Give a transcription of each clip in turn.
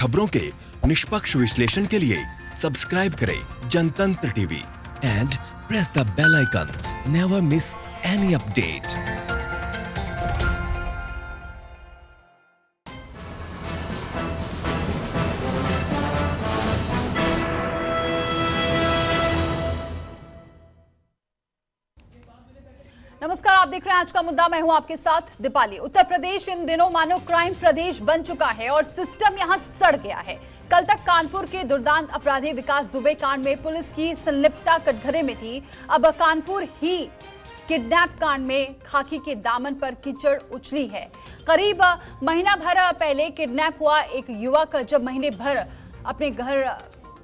खबरों के निष्पक्ष विश्लेषण के लिए सब्सक्राइब करें Janatantra TV and press the bell icon. Never miss any update. नमस्कार, आप देख रहे हैं आज का मुद्दा। मैं हूं आपके साथ दीपाली। उत्तर प्रदेश इन दिनों मानो क्राइम प्रदेश बन चुका है और सिस्टम यहां सड़ गया है। कल तक कानपुर के दुर्दांत अपराधी विकास दुबे कांड में पुलिस की संलिप्तता कटघरे में थी। अब कानपुर ही किडनैप कांड में खाकी के दामन पर कीचड़ उछली है। करीब महीना भर पहले किडनैप हुआ एक युवक जब महीने भर अपने घर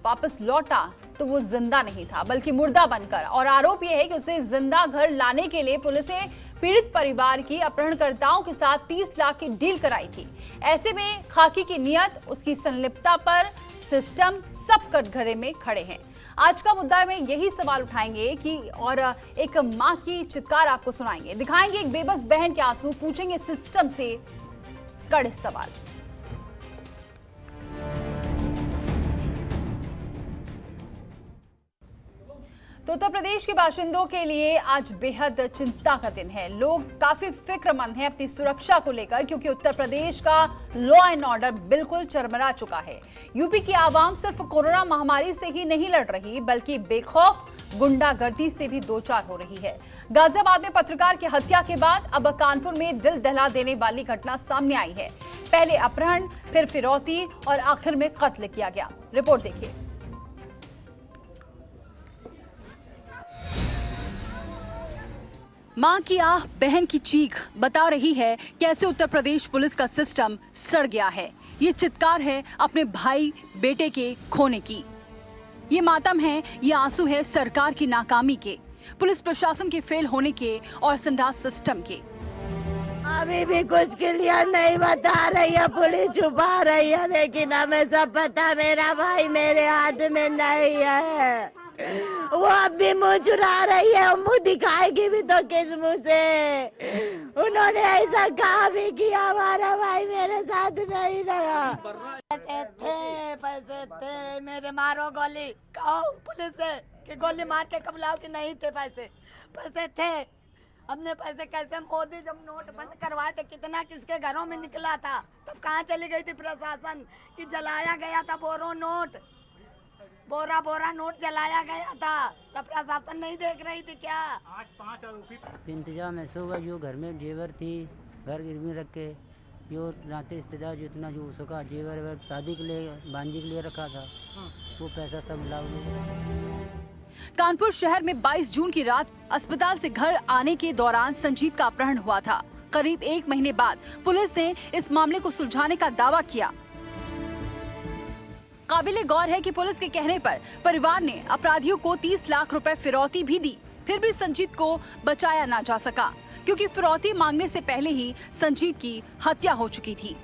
वापस लौटा तो वो जिंदा नहीं था बल्कि मुर्दा बनकर, और आरोप यह है कि उसे जिंदा घर लाने के लिए पुलिस ने पीड़ित परिवार की अपहरणकर्ताओं के साथ 30 लाख की डील कराई थी। ऐसे में खाकी की नियत, उसकी संलिप्तता पर सिस्टम सब कटघरे में खड़े हैं। आज का मुद्दा में यही सवाल उठाएंगे कि और एक मां की चित्कार आपको सुनाएंगे, दिखाएंगे एक बेबस बहन के आंसू, पूछेंगे सिस्टम से कड़े सवाल। तो उत्तर प्रदेश के बाशिंदों के लिए आज बेहद चिंता का दिन है। लोग काफी फिक्रमंद हैं अपनी सुरक्षा को लेकर, क्योंकि उत्तर प्रदेश का लॉ एंड ऑर्डर बिल्कुल चरमरा चुका है। यूपी की आवाम सिर्फ कोरोना महामारी से ही नहीं लड़ रही बल्कि बेखौफ गुंडागर्दी से भी दो चार हो रही है। गाजियाबाद में पत्रकार की हत्या के बाद अब कानपुर में दिल दहला देने वाली घटना सामने आई है। पहले अपहरण, फिर फिरौती और आखिर में कत्ल किया गया। रिपोर्ट देखिए। मां की आह, बहन की चीख बता रही है कैसे उत्तर प्रदेश पुलिस का सिस्टम सड़ गया है। ये चित्कार है अपने भाई बेटे के खोने की। ये मातम है, ये आंसू है सरकार की नाकामी के, पुलिस प्रशासन के फेल होने के और संडास सिस्टम के। अभी भी कुछ क्लियर नहीं बता रही है, पुलिस छुपा रही है, लेकिन हमें सब पता मेरा भाई मेरे हाथ में नहीं है। वो अब भी मुंह चुरा रही है और मुंह दिखाएगी भी तो किस मुंह से। उन्होंने ऐसा कहा भी कि हमारा भाई मेरे साथ नहीं रहा। पैसे थे मेरे, मारो गोली, कहो पुलिस से कि गोली मार के कब लाओ कि नहीं थे पैसे थे। हमने पैसे कैसे, मोदी जब नोट बंद करवाए थे कितना किसके घरों में निकला था, तब कहाँ चली गई थी प्रशासन कि जलाया गया था नोट, बोरा नोट जलाया गया था, तब प्रशासन नहीं देख रही थी क्या? आज 5 आरोपी इंतजाम ऐसे हुआ, जो घर में जेवर थी घर गिरवी रख के, जो नाते रिश्तेदार जितना जो उसका जेवर शादी के लिए बांजी के लिए रखा था, वो पैसा सब लाभ। कानपुर शहर में 22 जून की रात अस्पताल से घर आने के दौरान संजीत का अपहरण हुआ था। करीब 1 महीने बाद पुलिस ने इस मामले को सुलझाने का दावा किया। काबिले गौर है कि पुलिस के कहने पर परिवार ने अपराधियों को 30 लाख रुपए फिरौती भी दी, फिर भी संजीत को बचाया ना जा सका, क्योंकि फिरौती मांगने से पहले ही संजीत की हत्या हो चुकी थी।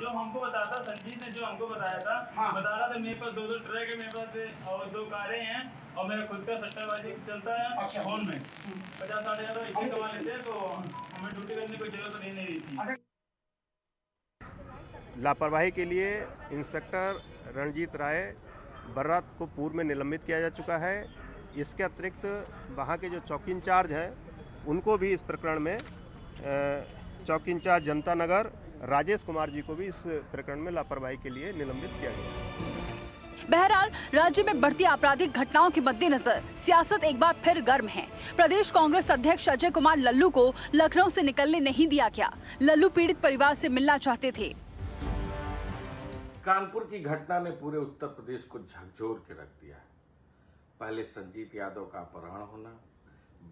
जो हमको बताया था, संजीत ने जो हमको बताया था, बता रहा था मेरे पास 2 ट्रक है, मेरे पास और 2 कारें हैं और मेरा खुद का सट्टाबाजी चलता है फोन में 50-60 हजार इससे कमा लेते हैं, तो हमें ड्यूटी करने की कोई जरूरत नहीं रही थी। लापरवाही के लिए इंस्पेक्टर रणजीत राय बर्रात को पूर्व में निलंबित किया जा चुका है। इसके अतिरिक्त वहाँ के जो चौकी इंचार्ज हैं उनको भी इस प्रकरण में चौकी इंचार्ज जनता नगर राजेश कुमार जी को भी इस प्रकरण में लापरवाही के लिए निलंबित किया गया। बहरहाल राज्य में बढ़ती आपराधिक घटनाओं के मद्देनजर सियासत एक बार फिर गर्म है। प्रदेश कांग्रेस अध्यक्ष अजय कुमार लल्लू को लखनऊ से निकलने नहीं दिया गया। लल्लू पीड़ित परिवार से मिलना चाहते थे। कानपुर की घटना ने पूरे उत्तर प्रदेश को झकझोर के रख दिया है। पहले संजीत यादव का अपहरण होना,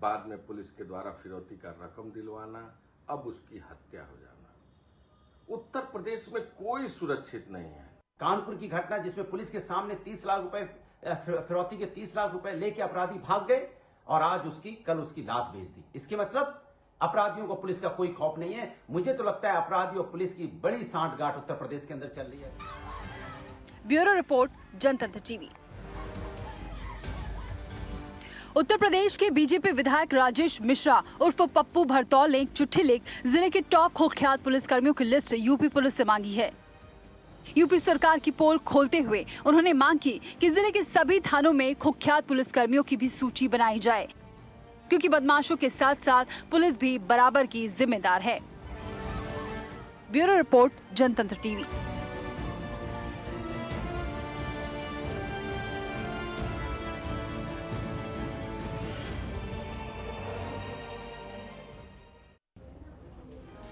बाद में पुलिस के द्वारा फिरौती का रकम दिलवाना, अब उसकी हत्या हो जाना। उत्तर प्रदेश में कोई सुरक्षित नहीं है। कानपुर की घटना जिसमें पुलिस के सामने 30 लाख रुपए फिरौती के 30 लाख रुपए लेके अपराधी भाग गए और आज कल उसकी लाश भेज दी। इसके मतलब अपराधियों को पुलिस का कोई खौफ नहीं है। मुझे तो लगता है अपराधी और पुलिस की बड़ी सांठगांठ उत्तर प्रदेश के अंदर चल रही है। ब्यूरो रिपोर्ट, जनतंत्र टीवी। उत्तर प्रदेश के बीजेपी विधायक राजेश मिश्रा उर्फ पप्पू भरतौल ने एक चिट्ठी लिख जिले के टॉप कुख्यात पुलिसकर्मियों की लिस्ट यूपी पुलिस से मांगी है। यूपी सरकार की पोल खोलते हुए उन्होंने मांग की कि जिले के सभी थानों में कुख्यात पुलिसकर्मियों की भी सूची बनाई जाए, क्योंकि बदमाशों के साथ साथ पुलिस भी बराबर की जिम्मेदार है। ब्यूरो रिपोर्ट, जनतंत्र टीवी।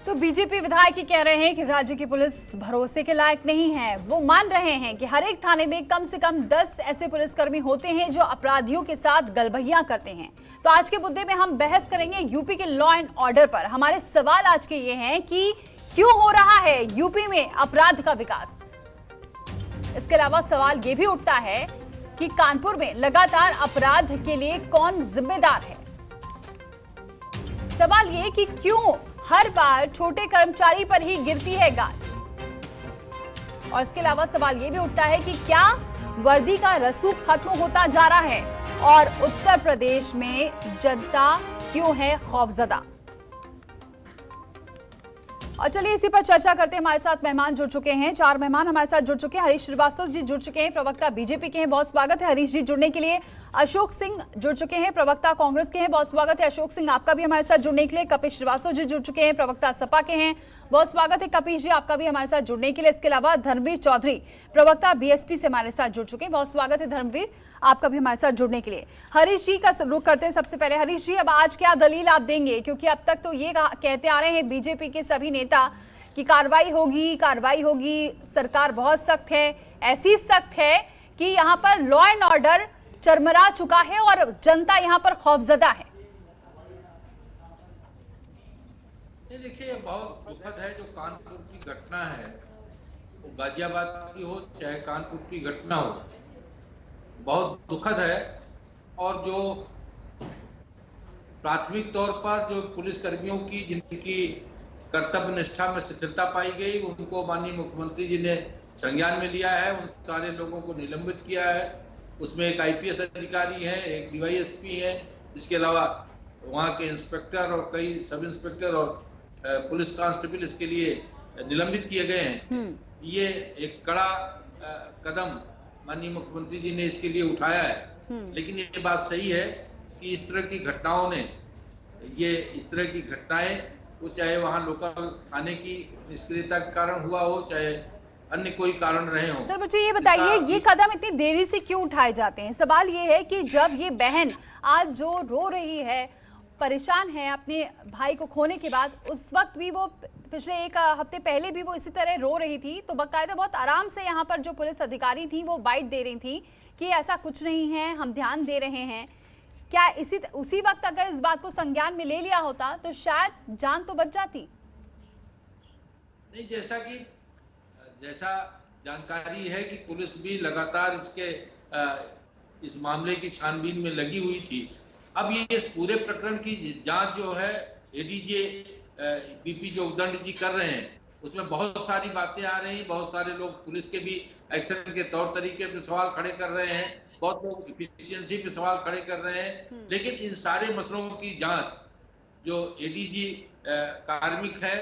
तो बीजेपी विधायक ही कह रहे हैं कि राज्य की पुलिस भरोसे के लायक नहीं है। वो मान रहे हैं कि हर एक थाने में कम से कम 10 ऐसे पुलिसकर्मी होते हैं जो अपराधियों के साथ गलबहियां करते हैं। तो आज के मुद्दे में हम बहस करेंगे यूपी के लॉ एंड ऑर्डर पर। हमारे सवाल आज के ये हैं कि क्यों हो रहा है यूपी में अपराध का विकास। इसके अलावा सवाल ये भी उठता है कि कानपुर में लगातार अपराध के लिए कौन जिम्मेदार है। सवाल ये कि क्यों हर बार छोटे कर्मचारी पर ही गिरती है गाज। और इसके अलावा सवाल यह भी उठता है कि क्या वर्दी का रसूख खत्म होता जा रहा है और उत्तर प्रदेश में जनता क्यों है खौफजदा। और चलिए इसी पर चर्चा करते हैं। हमारे साथ मेहमान जुड़ चुके हैं, 4 मेहमान हमारे साथ जुड़ चुके हैं। हरीश श्रीवास्तव जी जुड़ चुके हैं, प्रवक्ता बीजेपी के हैं, बहुत स्वागत है हरीश जी जुड़ने के लिए। अशोक सिंह जुड़ चुके हैं, प्रवक्ता कांग्रेस के हैं, बहुत स्वागत है अशोक सिंह आपका भी हमारे साथ जुड़ने के लिए। कपिश श्रीवास्तव जी जुड़ चुके हैं, प्रवक्ता सपा के हैं, बहुत स्वागत है कपिश जी आपका भी हमारे साथ जुड़ने के लिए। इसके अलावा धर्मवीर चौधरी प्रवक्ता बीएसपी से हमारे साथ जुड़ चुके हैं, बहुत स्वागत है धर्मवीर आपका भी हमारे साथ जुड़ने के लिए। हरीश जी का रुख करते हैं सबसे पहले। हरीश जी, अब आज क्या दलील आप देंगे, क्योंकि अब तक तो ये कहते आ रहे हैं बीजेपी के सभी नेता कि कार्रवाई होगी, सरकार बहुत सख्त है, ऐसी सख्त है कि यहां पर लॉ एंड ऑर्डर चरमरा चुका है और जनता यहां पर खौफजदा है। देखिए, बहुत दुखद है जो कानपुर की घटना है, वो गाजियाबाद की हो चाहे कानपुर की घटना हो, बहुत दुखद है। और जो प्राथमिक तौर पर जो पुलिसकर्मियों की जिनकी कर्तव्य निष्ठा में शिथिलता पाई गई, उनको माननीय मुख्यमंत्री जी ने संज्ञान में लिया है, उन सारे लोगों को निलंबित किया है। उसमें एक आईपीएस अधिकारी हैं, एक डीवाईएसपी है, इसके अलावा वहाँ के इंस्पेक्टर और कई सब इंस्पेक्टर और पुलिस कांस्टेबल इसके लिए निलंबित किए गए हैं। ये एक कड़ा कदम माननीय मुख्यमंत्री जी ने इसके लिए उठाया है। लेकिन ये बात सही है कि इस तरह की घटनाओं ने, इस तरह की घटनाएं, वो चाहे वहाँ लोकल थाने की निष्क्रियता के कारण हुआ हो, चाहे अन्य कोई कारण रहे हो। सर मुझे ये बताइए, ये कदम इतनी देरी से क्यों उठाए जाते हैं। सवाल ये है कि जब ये बहन आज जो रो रही है, परेशान है अपने भाई को खोने के बाद, उस वक्त भी वो पिछले 1 हफ्ते पहले भी वो इसी तरह रो रही थी, तो बाकायदा बहुत आराम से यहाँ पर जो पुलिस अधिकारी थी वो बाइट दे रही थी कि ऐसा कुछ नहीं है, हम ध्यान दे रहे हैं। क्या उसी वक्त अगर इस बात को संज्ञान में ले लिया होता तो शायद जान तो बच जाती। नहीं, जैसा जानकारी है कि पुलिस भी लगातार इस मामले की छानबीन में लगी हुई थी। अब ये इस पूरे प्रकरण की जांच जो है एडीजे बीपी जोगदंड जी कर रहे हैं, उसमें बहुत सारी बातें आ रही, बहुत सारे लोग पुलिस के भी एक्शन के तौर तरीके पे सवाल खड़े कर रहे हैं, बहुत लोग इफिशियंसी पे सवाल खड़े कर रहे हैं। लेकिन इन सारे मसलों की जांच जो एडीजी कार्मिक है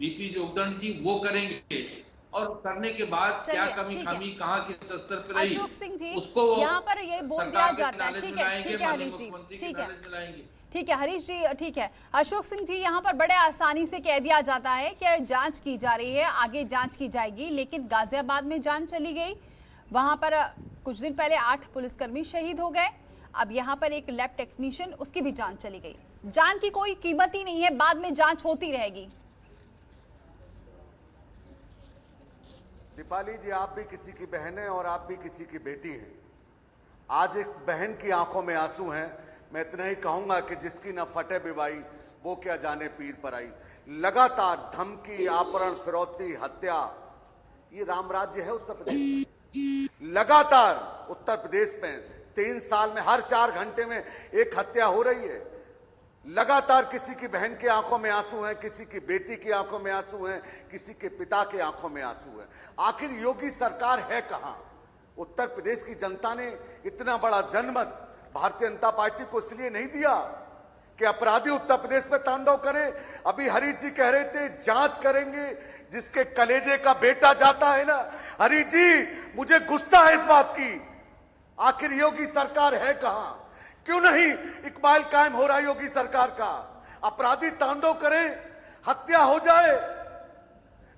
बीपी जोगदंड जी वो करेंगे, और करने के बाद क्या कमी खामी कहाँ किस स्तर पर रही उसको यहाँ पर ये बोल दिया जाता है। ठीक है हरीश जी, ठीक है हरीश जी, ठीक है अशोक सिंह जी, यहाँ पर बड़े आसानी से कह दिया जाता है कि जांच की जा रही है, आगे जांच की जाएगी। लेकिन गाजियाबाद में जान चली गई, वहां पर कुछ दिन पहले 8 पुलिसकर्मी शहीद हो गए। अब यहाँ पर एक लैब टेक्नीशियन, उसकी भी जान चली गई। जान की कोई कीमत ही नहीं है, बाद में जांच होती रहेगी। दीपाली जी, आप भी किसी की बहन है और आप भी किसी की बेटी हैं। आज एक बहन की आंखों में आंसू हैं। मैं इतना ही कहूंगा कि जिसकी न फटे बिवाई वो क्या जाने पीर पर आई। लगातार धमकी, अपहरण, फिरौती, हत्या, ये राम राज्य है उत्तर प्रदेश में। लगातार उत्तर प्रदेश में 3 साल में हर 4 घंटे में एक हत्या हो रही है। लगातार किसी की बहन की आंखों में आंसू हैं, किसी की बेटी की आंखों में आंसू हैं, किसी के पिता की आंखों में आंसू हैं। आखिर योगी सरकार है कहां? उत्तर प्रदेश की जनता ने इतना बड़ा जनमत भारतीय जनता पार्टी को इसलिए नहीं दिया कि अपराधी उत्तर प्रदेश में तांडव करें। अभी हरीश जी कह रहे थे जांच करेंगे, जिसके कलेजे का बेटा जाता है ना। हरीश जी, मुझे गुस्सा है इस बात की, आखिर योगी सरकार है कहां? क्यों नहीं इकबाल कायम हो रहा है योगी सरकार का? अपराधी तांडव करें, हत्या हो जाए,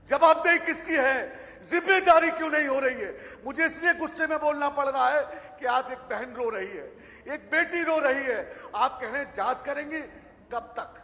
जवाबदेही किसकी है? जिम्मेदारी क्यों नहीं हो रही है? मुझे इसलिए गुस्से में बोलना पड़ रहा है कि आज एक बहन रो रही है, एक बेटी रो रही है। आप कह रहे हैं जांच करेंगे, कब तक?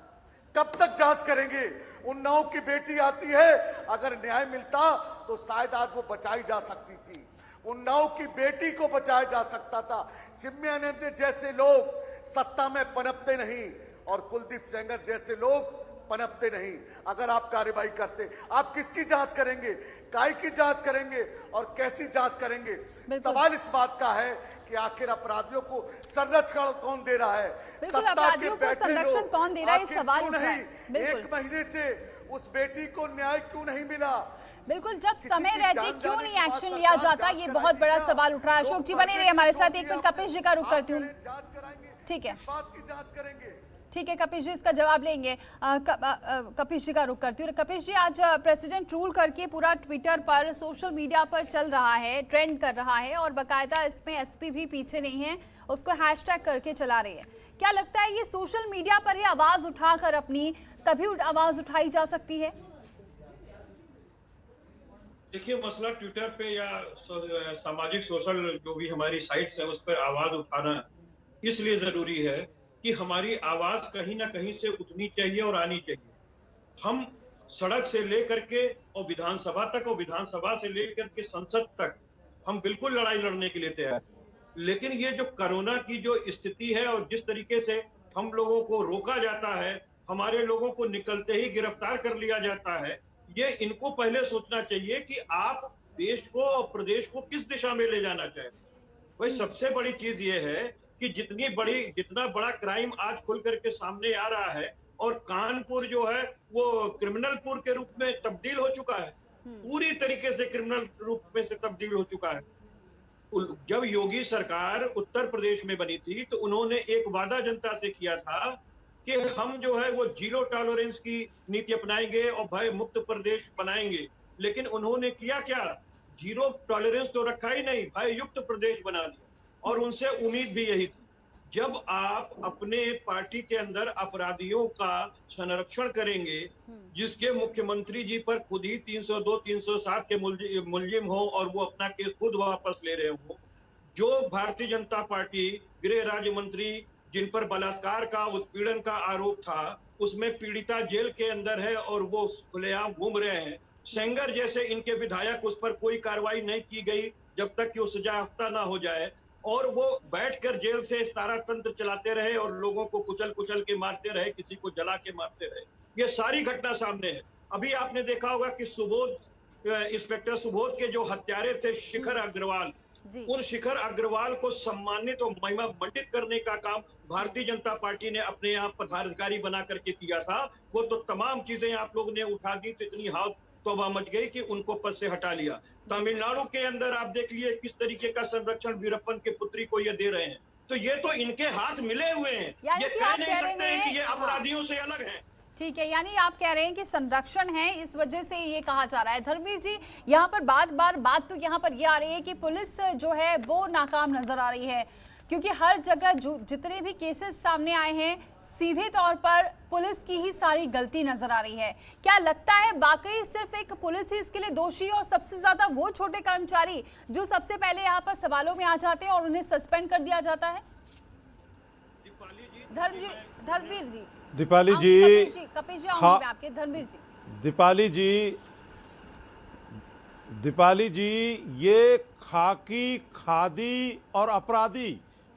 कब तक जांच करेंगे? उन्नाव की बेटी आती है, अगर न्याय मिलता तो शायद आज वो बचाई जा सकती थी। उन्नाव की बेटी को बचाया जा सकता था। चिन्मयानंद जैसे लोग सत्ता में पनपते नहीं और कुलदीप सेंगर जैसे लोग पनपते नहीं। अगर आप कार्रवाई करते, आप किसकी जांच करेंगे? काय की जांच करेंगे और कैसी जांच करेंगे? सवाल इस बात का है कि आखिर अपराधियों को संरक्षण कौन दे रहा है? बिल्कुल, अपराधियों को संरक्षण कौन दे रहा है, इस सवाल उठ रहा है। बिल्कुल, 1 महीने से उस बेटी को न्याय क्यों नहीं मिला? बिल्कुल, जब समय रहते क्यों नहीं एक्शन लिया जाता, ये बहुत बड़ा सवाल उठ रहा है। अशोक जी बने रहिए हमारे साथ, एक मिनट कपिश जी का रुख करती हूँ। ठीक है, बात की जांच करेंगे। ठीक है कपिश जी, इसका जवाब लेंगे। कपिश जी का रुख करती हूँ। कपिश जी, आज प्रेसिडेंट रूल करके पूरा ट्विटर पर, सोशल मीडिया पर चल रहा है, ट्रेंड कर रहा है और बाकायदा इसमें एसपी भी पीछे नहीं है, उसको हैशटैग करके चला रही है। क्या लगता है ये सोशल मीडिया पर ही आवाज उठाकर अपनी तभी आवाज उठाई जा सकती है? देखिए, मसला ट्विटर पे या सामाजिक सोशल जो भी हमारी साइट्स है उस पर आवाज उठाना इसलिए जरूरी है कि हमारी आवाज कहीं ना कहीं से उठनी चाहिए और आनी चाहिए। हम सड़क से लेकर के और विधानसभा तक और विधानसभा से लेकर के संसद तक हम बिल्कुल लड़ाई लड़ने के लिए तैयार, लेकिन ये जो कोरोना की जो स्थिति है और जिस तरीके से हम लोगों को रोका जाता है, हमारे लोगों को निकलते ही गिरफ्तार कर लिया जाता है, ये इनको पहले सोचना चाहिए कि आप देश को और प्रदेश को किस दिशा में ले जाना चाहते हैं। भाई, सबसे बड़ी चीज ये है कि जितना बड़ा क्राइम आज खुल करके सामने आ रहा है और कानपुर जो है वो क्रिमिनलपुर के रूप में तब्दील हो चुका है, पूरी तरीके से क्रिमिनल रूप में से तब्दील हो चुका है। जब योगी सरकार उत्तर प्रदेश में बनी थी तो उन्होंने एक वादा जनता से किया था कि हम जो है वो 0 टॉलरेंस की नीति अपनाएंगे और भय मुक्त प्रदेश बनाएंगे, लेकिन उन्होंने किया क्या? 0 टॉलरेंस तो रखा ही नहीं, भय युक्त प्रदेश बना दिया। और उनसे उम्मीद भी यही थी, जब आप अपने पार्टी के अंदर अपराधियों का संरक्षण करेंगे, जिसके मुख्यमंत्री जी पर खुद ही 302, 307 के मुलजिम हो और वो अपना केस खुद वापस ले रहे हो, जो भारतीय जनता पार्टी गृह राज्य मंत्री जिन पर बलात्कार का, उत्पीड़न का आरोप था, उसमें पीड़िता जेल के अंदर है और वो खुलेआम घूम रहे हैं। सेंगर जैसे इनके विधायक, उस पर कोई कार्रवाई नहीं की गई जब तक कि वो सजायाफ्ता ना हो जाए, और वो बैठकर जेल से सारा तंत्र चलाते रहे और लोगों को कुचल कुचल के मारते रहे, किसी को जला के मारते रहे। ये सारी घटना सामने है। अभी आपने देखा होगा कि इंस्पेक्टर सुबोध के जो हत्यारे थे शिखर अग्रवाल, उन शिखर अग्रवाल को सम्मानित और महिमा मंडित करने का काम भारतीय जनता पार्टी ने अपने यहाँ पदाधिकारी बना करके किया था। वो तो तमाम चीजें आप लोग ने उठा दी तो इतनी हाथ तौबा मच गई कि उनको पद से हटा लिया। तमिलनाडु के अंदर आप देख लिए किस तरीके का संरक्षण वीरप्पन के पुत्री को ये दे रहे हैं। तो ये तो इनके हाथ मिले हुए हैं, ये कह नहीं सकते हैं कि ये अपराधियों से अलग हैं। ठीक है, यानी आप कह रहे हैं कि संरक्षण है, इस वजह से ये कहा जा रहा है। धर्मवीर जी, यहाँ पर बात तो यहाँ पर ये आ रही है कि पुलिस जो है वो नाकाम नजर आ रही है, क्योंकि हर जगह जितने भी केसेस सामने आए हैं सीधे तौर पर पुलिस की ही सारी गलती नजर आ रही है। क्या लगता है वाकई सिर्फ एक पुलिस ही इसके लिए दोषी और सबसे ज्यादा वो छोटे कर्मचारी जो सबसे पहले यहाँ पर सवालों में आ जाते हैं और उन्हें सस्पेंड कर दिया जाता है? धर्मवीर जी, दीपाली जी, कपिश जी आऊंगी आपके। धर्मवीर जी, दीपाली जी, ये खाकी, खादी और अपराधी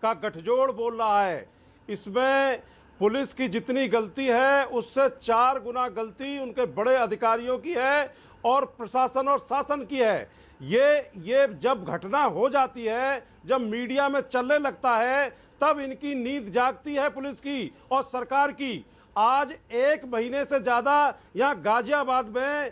का गठजोड़ बोल रहा है। इसमें पुलिस की जितनी गलती है उससे 4 गुना गलती उनके बड़े अधिकारियों की है और प्रशासन और शासन की है। ये जब घटना हो जाती है, जब मीडिया में चलने लगता है, तब इनकी नींद जागती है पुलिस की और सरकार की। आज 1 महीने से ज्यादा यहाँ गाजियाबाद में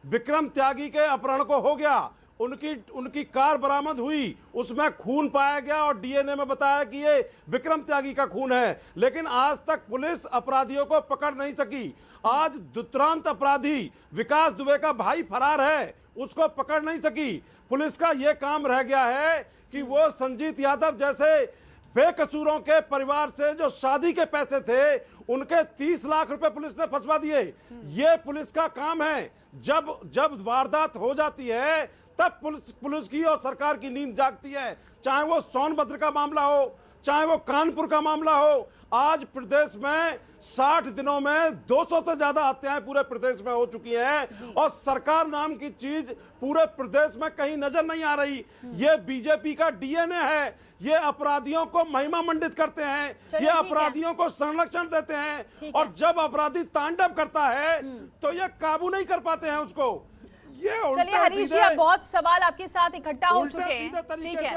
विक्रम त्यागी के अपहरण को हो गया। उनकी कार बरामद हुई, उसमें खून पाया गया और डीएनए में बताया कि ये विक्रम त्यागी का खून है, लेकिन आज तक पुलिस अपराधियों को पकड़ नहीं सकी। आज दुर्दांत अपराधी विकास दुबे का भाई फरार है, उसको पकड़ नहीं सकी। पुलिस का यह काम रह गया है कि वो संजीत यादव जैसे बेकसूरों के परिवार से जो शादी के पैसे थे उनके 30 लाख रुपए पुलिस ने फंसवा दिए। ये पुलिस का काम है। जब वारदात हो जाती है तब पुलिस की और सरकार की नींद जागती है, चाहे वो सोनभद्र का मामला हो, चाहे वो कानपुर का मामला हो। आज प्रदेश में 60 दिनों में 200 से ज्यादा हत्याएं पूरे प्रदेश में हो चुकी हैं और सरकार नाम की चीज पूरे प्रदेश में कहीं नजर नहीं आ रही। ये बीजेपी का डीएनए है। ये अपराधियों को महिमा मंडित करते हैं, ये अपराधियों को संरक्षण देते हैं और जब अपराधी तांडव करता है तो ये काबू नहीं कर पाते हैं उसको। ये चलिए हरीश जी, अब बहुत सवाल आपके साथ इकट्ठा हो चुके हैं, ठीक है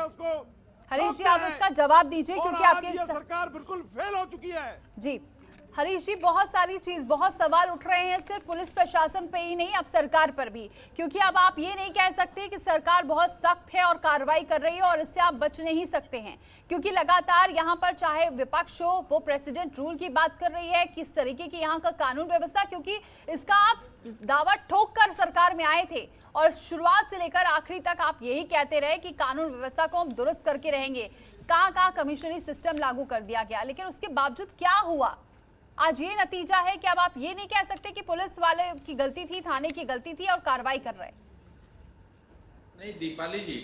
हरीश जी, आप इसका जवाब दीजिए क्योंकि आपकी सरकार बिल्कुल फेल हो चुकी है। जी हरीश जी, बहुत सवाल उठ रहे हैं, सिर्फ पुलिस प्रशासन पे ही नहीं, अब सरकार पर भी, क्योंकि अब आप ये नहीं कह सकते कि सरकार बहुत सख्त है और कार्रवाई कर रही है और इससे आप बच नहीं सकते हैं, क्योंकि लगातार यहाँ पर चाहे विपक्ष हो वो प्रेसिडेंट रूल की बात कर रही है, किस तरीके की यहाँ का कानून व्यवस्था, क्योंकि इसका आप दावा ठोक कर सरकार में आए थे और शुरुआत से लेकर आखिरी तक आप यही कहते रहे कि कानून व्यवस्था को हम दुरुस्त करके रहेंगे। कहाँ कमिश्नरी सिस्टम लागू कर दिया गया, लेकिन उसके बावजूद क्या हुआ? आज ये नतीजा है कि अब आप ये नहीं कह सकते कि पुलिस वाले की गलती थी, थाने की गलती थी और कार्रवाई कर रहे। नहीं दीपाली जी,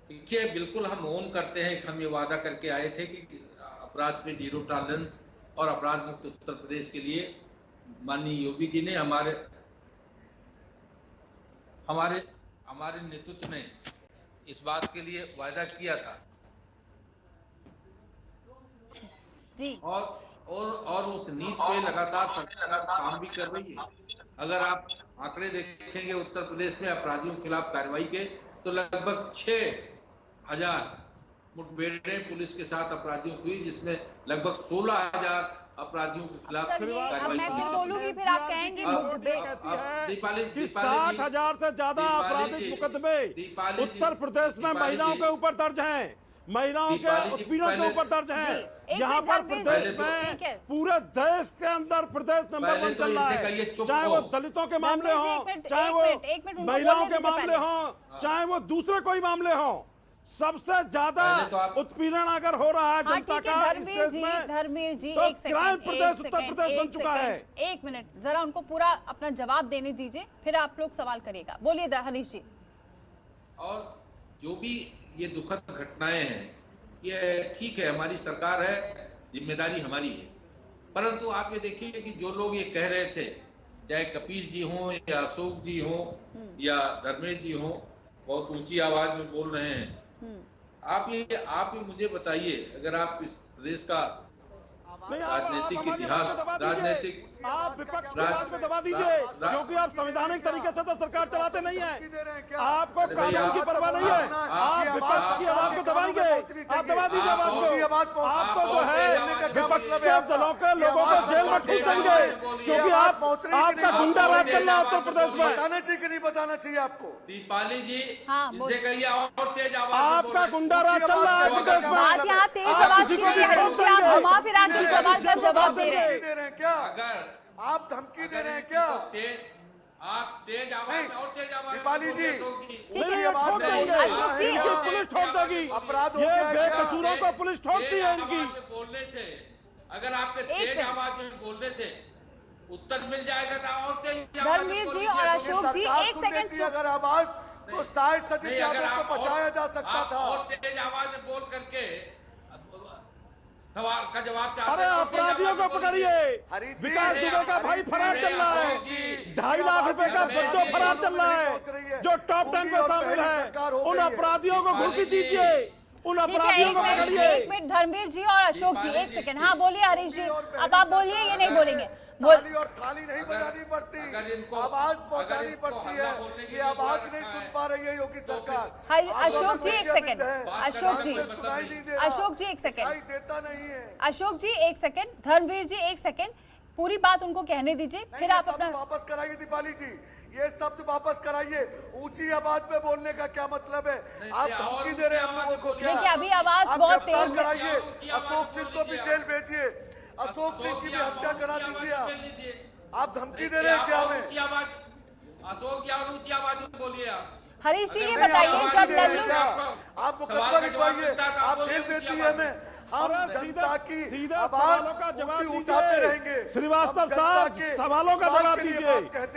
देखिए बिल्कुल हम ओन करते हैं, हम ये वादा करके आए थे कि अपराध पे जीरो टॉलरेंस और अपराध मुक्त उत्तर प्रदेश के लिए माननीय योगी जी ने हमारे नेतृत्व में इस बात के लिए वादा किया था जी। और उस नीति पे लगातार सरकार काम भी कर रही है। अगर आप आंकड़े देखेंगे उत्तर प्रदेश में अपराधियों के खिलाफ कार्रवाई के, तो लगभग 6000 मुठभेड़ें पुलिस के साथ अपराधियों की हुई, जिसमें लगभग 16000 अपराधियों के खिलाफ कार्रवाई बोलूंगी, फिर आप कहेंगे कि 60,000 से ज्यादा आपराधिक मुकदमे उत्तर प्रदेश में महिलाओं के ऊपर दर्ज हैं, महिलाओं के उत्पीड़न के ऊपर दर्ज है। यहाँ पर प्रदेश में पूरे देश के अंदर प्रदेश नंबर 1 चल रहा है, चाहे वो दलितों के मामले हो, चाहे वो महिलाओं के मामले हो, चाहे वो दूसरे कोई मामले हो, सबसे ज्यादा उत्पीड़न अगर हो रहा है जनता का धर्मवीर जी तो क्राइम प्रदेश उत्तर प्रदेश बन चुका है। 1 मिनट जरा उनको पूरा अपना जवाब देने दीजिए, फिर आप लोग सवाल करिएगा। बोलिए हरीश जी। और जो भी ये दुखद घटनाएं हैं, ये ठीक है, हमारी सरकार है, जिम्मेदारी हमारी है, परंतु आप ये देखिए कि जो लोग ये कह रहे थे, चाहे कपीश जी हों या अशोक जी हों या धर्मेश जी हों, बहुत ऊंची आवाज में बोल रहे हैं, आप ये मुझे बताइए, अगर आप इस प्रदेश का राजनीतिक इतिहास, राजनीतिक आप विपक्ष की आवाज में दबा दीजिए, क्योंकि आप संवैधानिक तरीके से तो सरकार चलाते नहीं है, आपको कानून की परवाह नहीं है, आप विपक्ष की आवाज को दबाएंगे, आप दबा दीजिए आवाज को, आपको जो है विपक्ष के दलों के लोगों को जेल में ठूस देंगे, क्योंकि आपका गुंडा राज चल रहा है उत्तर प्रदेश में। बताना चाहिए कि नहीं बताना चाहिए आपको? दीपाली जी, इनसे कहिए और तेज आवाज, आपका गुंडा राज चल रहा है प्रदेश में। बात यहाँ तेज आवाज की नहीं है, आप घुमा फिरा के सवाल का जवाब दे रहे हैं क्या? अगर आप धमकी दे रहे हैं क्या? आप तेज आवाज और तेज आवाज दीपाली जी, अशोक जी, पुलिस ठोक देगी, ये बेकसूरों को पुलिस ठोकती है इनकी। बोलने से, अगर आपके तेज आवाज में बोलने से उत्तर मिल जाएगा तो और तेज आवाज। धर्मवीर जी और अशोक जी 1 सेकंड, अगर आवाज तो शायद सचिन यादव को बचाया जा सकता था। और तेज आवाज में बोल करके सवाल का जवाब चाहते हैं। अरे अपराधियों को पकड़िए, विकास दुबे का भाई फरार चल रहा है, 2.5 लाख रुपए का बच्चों फरार चल रहा है, जो टॉप 10 में शामिल है, उन अपराधियों को घुड़की दीजिए, उन अपराधियों को पकड़िए। 1 मिनट धर्मवीर जी और अशोक जी 1 सेकंड, हाँ बोलिए हरीश जी, अब आप बोलिए, ये नहीं बोलेंगे। ताली और थाली नहीं बजानी पड़ती, आवाज पहुंचानी पड़ती है, ये आवाज नहीं सुन पा रही है योगी सरकार। अशोक जी 1 सेकंड, अशोक जी 1 सेकंड, देता नहीं है। अशोक जी 1 सेकंड, धर्मवीर जी 1 सेकंड। पूरी बात उनको कहने दीजिए, फिर आप अपना वापस कराइए दीपाली जी, ये शब्द वापस कराइए। ऊंची आवाज में बोलने का क्या मतलब है? आप धमकी दे रहे हैं हम लोगों को क्या? देखिए अभी आवाज बहुत तेज कराइए, अशोक सिंह को भी जेल भेजिए, अशोक सिंह की भी हत्या करा दीजिए। आप धमकी दे रहे हैं क्या हमें? अशोक जी और ऊंची आवाज में बोलिए आप। हरीश जी ये बताइए, जब लल्लू आप मुकदमा लिखवाइए, आप जेल भेजिए हमें, हम जनता की आवाज ऊंची उठाते रहेंगे। श्रीवास्तव साहब सवालों का जवाब दीजिए।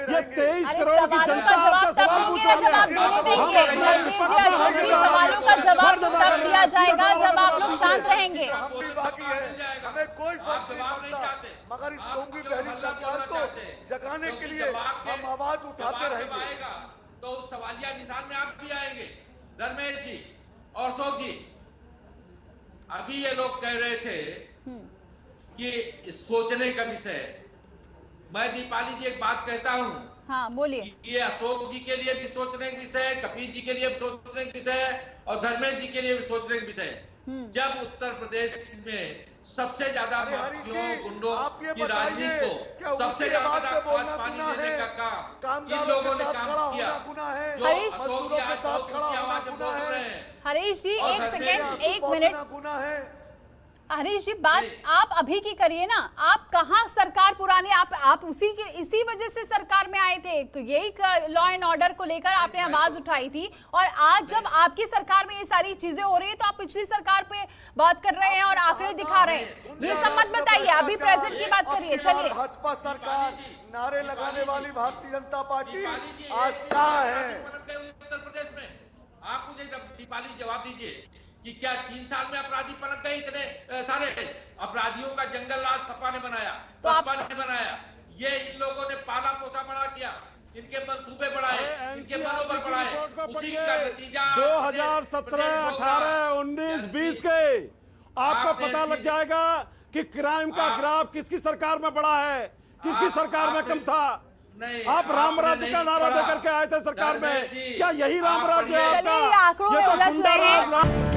ये 23 करोड़ की सवालों जनता का जवाब तब देंगे जब आप देने देंगे। धर्मेंद्र जी, अशोक जी, सवालों का जवाब तो तब दिया जाएगा जब आप लोग शांत रहेंगे। हमें कोई फर्क नहीं पड़ता, मगर इस ढोंगी बहरी सरकार को जगाने के लिए हम आवाज उठाते रहेंगे। तो उस सवालिया निशान में आप भी आएंगे धर्मेंद्र जी और अशोक जी। अभी ये लोग कह रहे थे कि सोचने का विषय है। मैं दीपाली जी एक बात कहता हूं, हाँ बोलिए। ये अशोक जी के लिए भी सोचने का विषय है, कपिल जी के लिए भी सोचने का विषय है और धर्मेंद्र जी के लिए भी सोचने का विषय है। जब उत्तर प्रदेश में सबसे ज्यादा माफियों गुंडों की राजनीति को सबसे ज्यादा खाद पानी देने का काम इन लोगों ने काम किया, जो अशोक जी आज बहुत ऊंची आवाज में बोल रहे हैं। हरीश जी एक सेकेंड, एक मिनट। हरीश जी बात आप अभी की करिए ना, आप कहाँ सरकार पुरानी, आप इसी वजह से सरकार में आए थे, यही लॉ एंड ऑर्डर को लेकर आपने आवाज उठाई थी। और आज जब आपकी सरकार में ये सारी चीजें हो रही है तो आप पिछली सरकार पे बात कर रहे हैं और आंकड़े दिखा रहे हैं। ये सब मत बताइए, अभी प्रेजेंट की बात करिए। चलिए, भाजपा सरकार, नारे लगाने वाली भारतीय जनता पार्टी आज कहाँ है उत्तर प्रदेश में? आप मुझे दीपाली जवाब दीजिए कि क्या 3 साल में अपराधी पनप गए? इतने सारे अपराधियों का जंगल राज सपा ने बनाया, बसपा ने बनाया। ये इन लोगों ने पाला पोसा बड़ा किया, इनके मंसूबे बढ़ाए, इनके मनोबल बढ़ाए। उसी का नतीजा 2017, 18, 19, 20 के आपको पता लग जाएगा कि क्राइम का ग्राफ किसकी सरकार में बढ़ा है, किसकी सरकार में कम था। आप राम राज्य का नारा देकर के आए थे सरकार में, क्या यही राम राज्य है आपका? आंकड़ों में उलझ रहे हैं।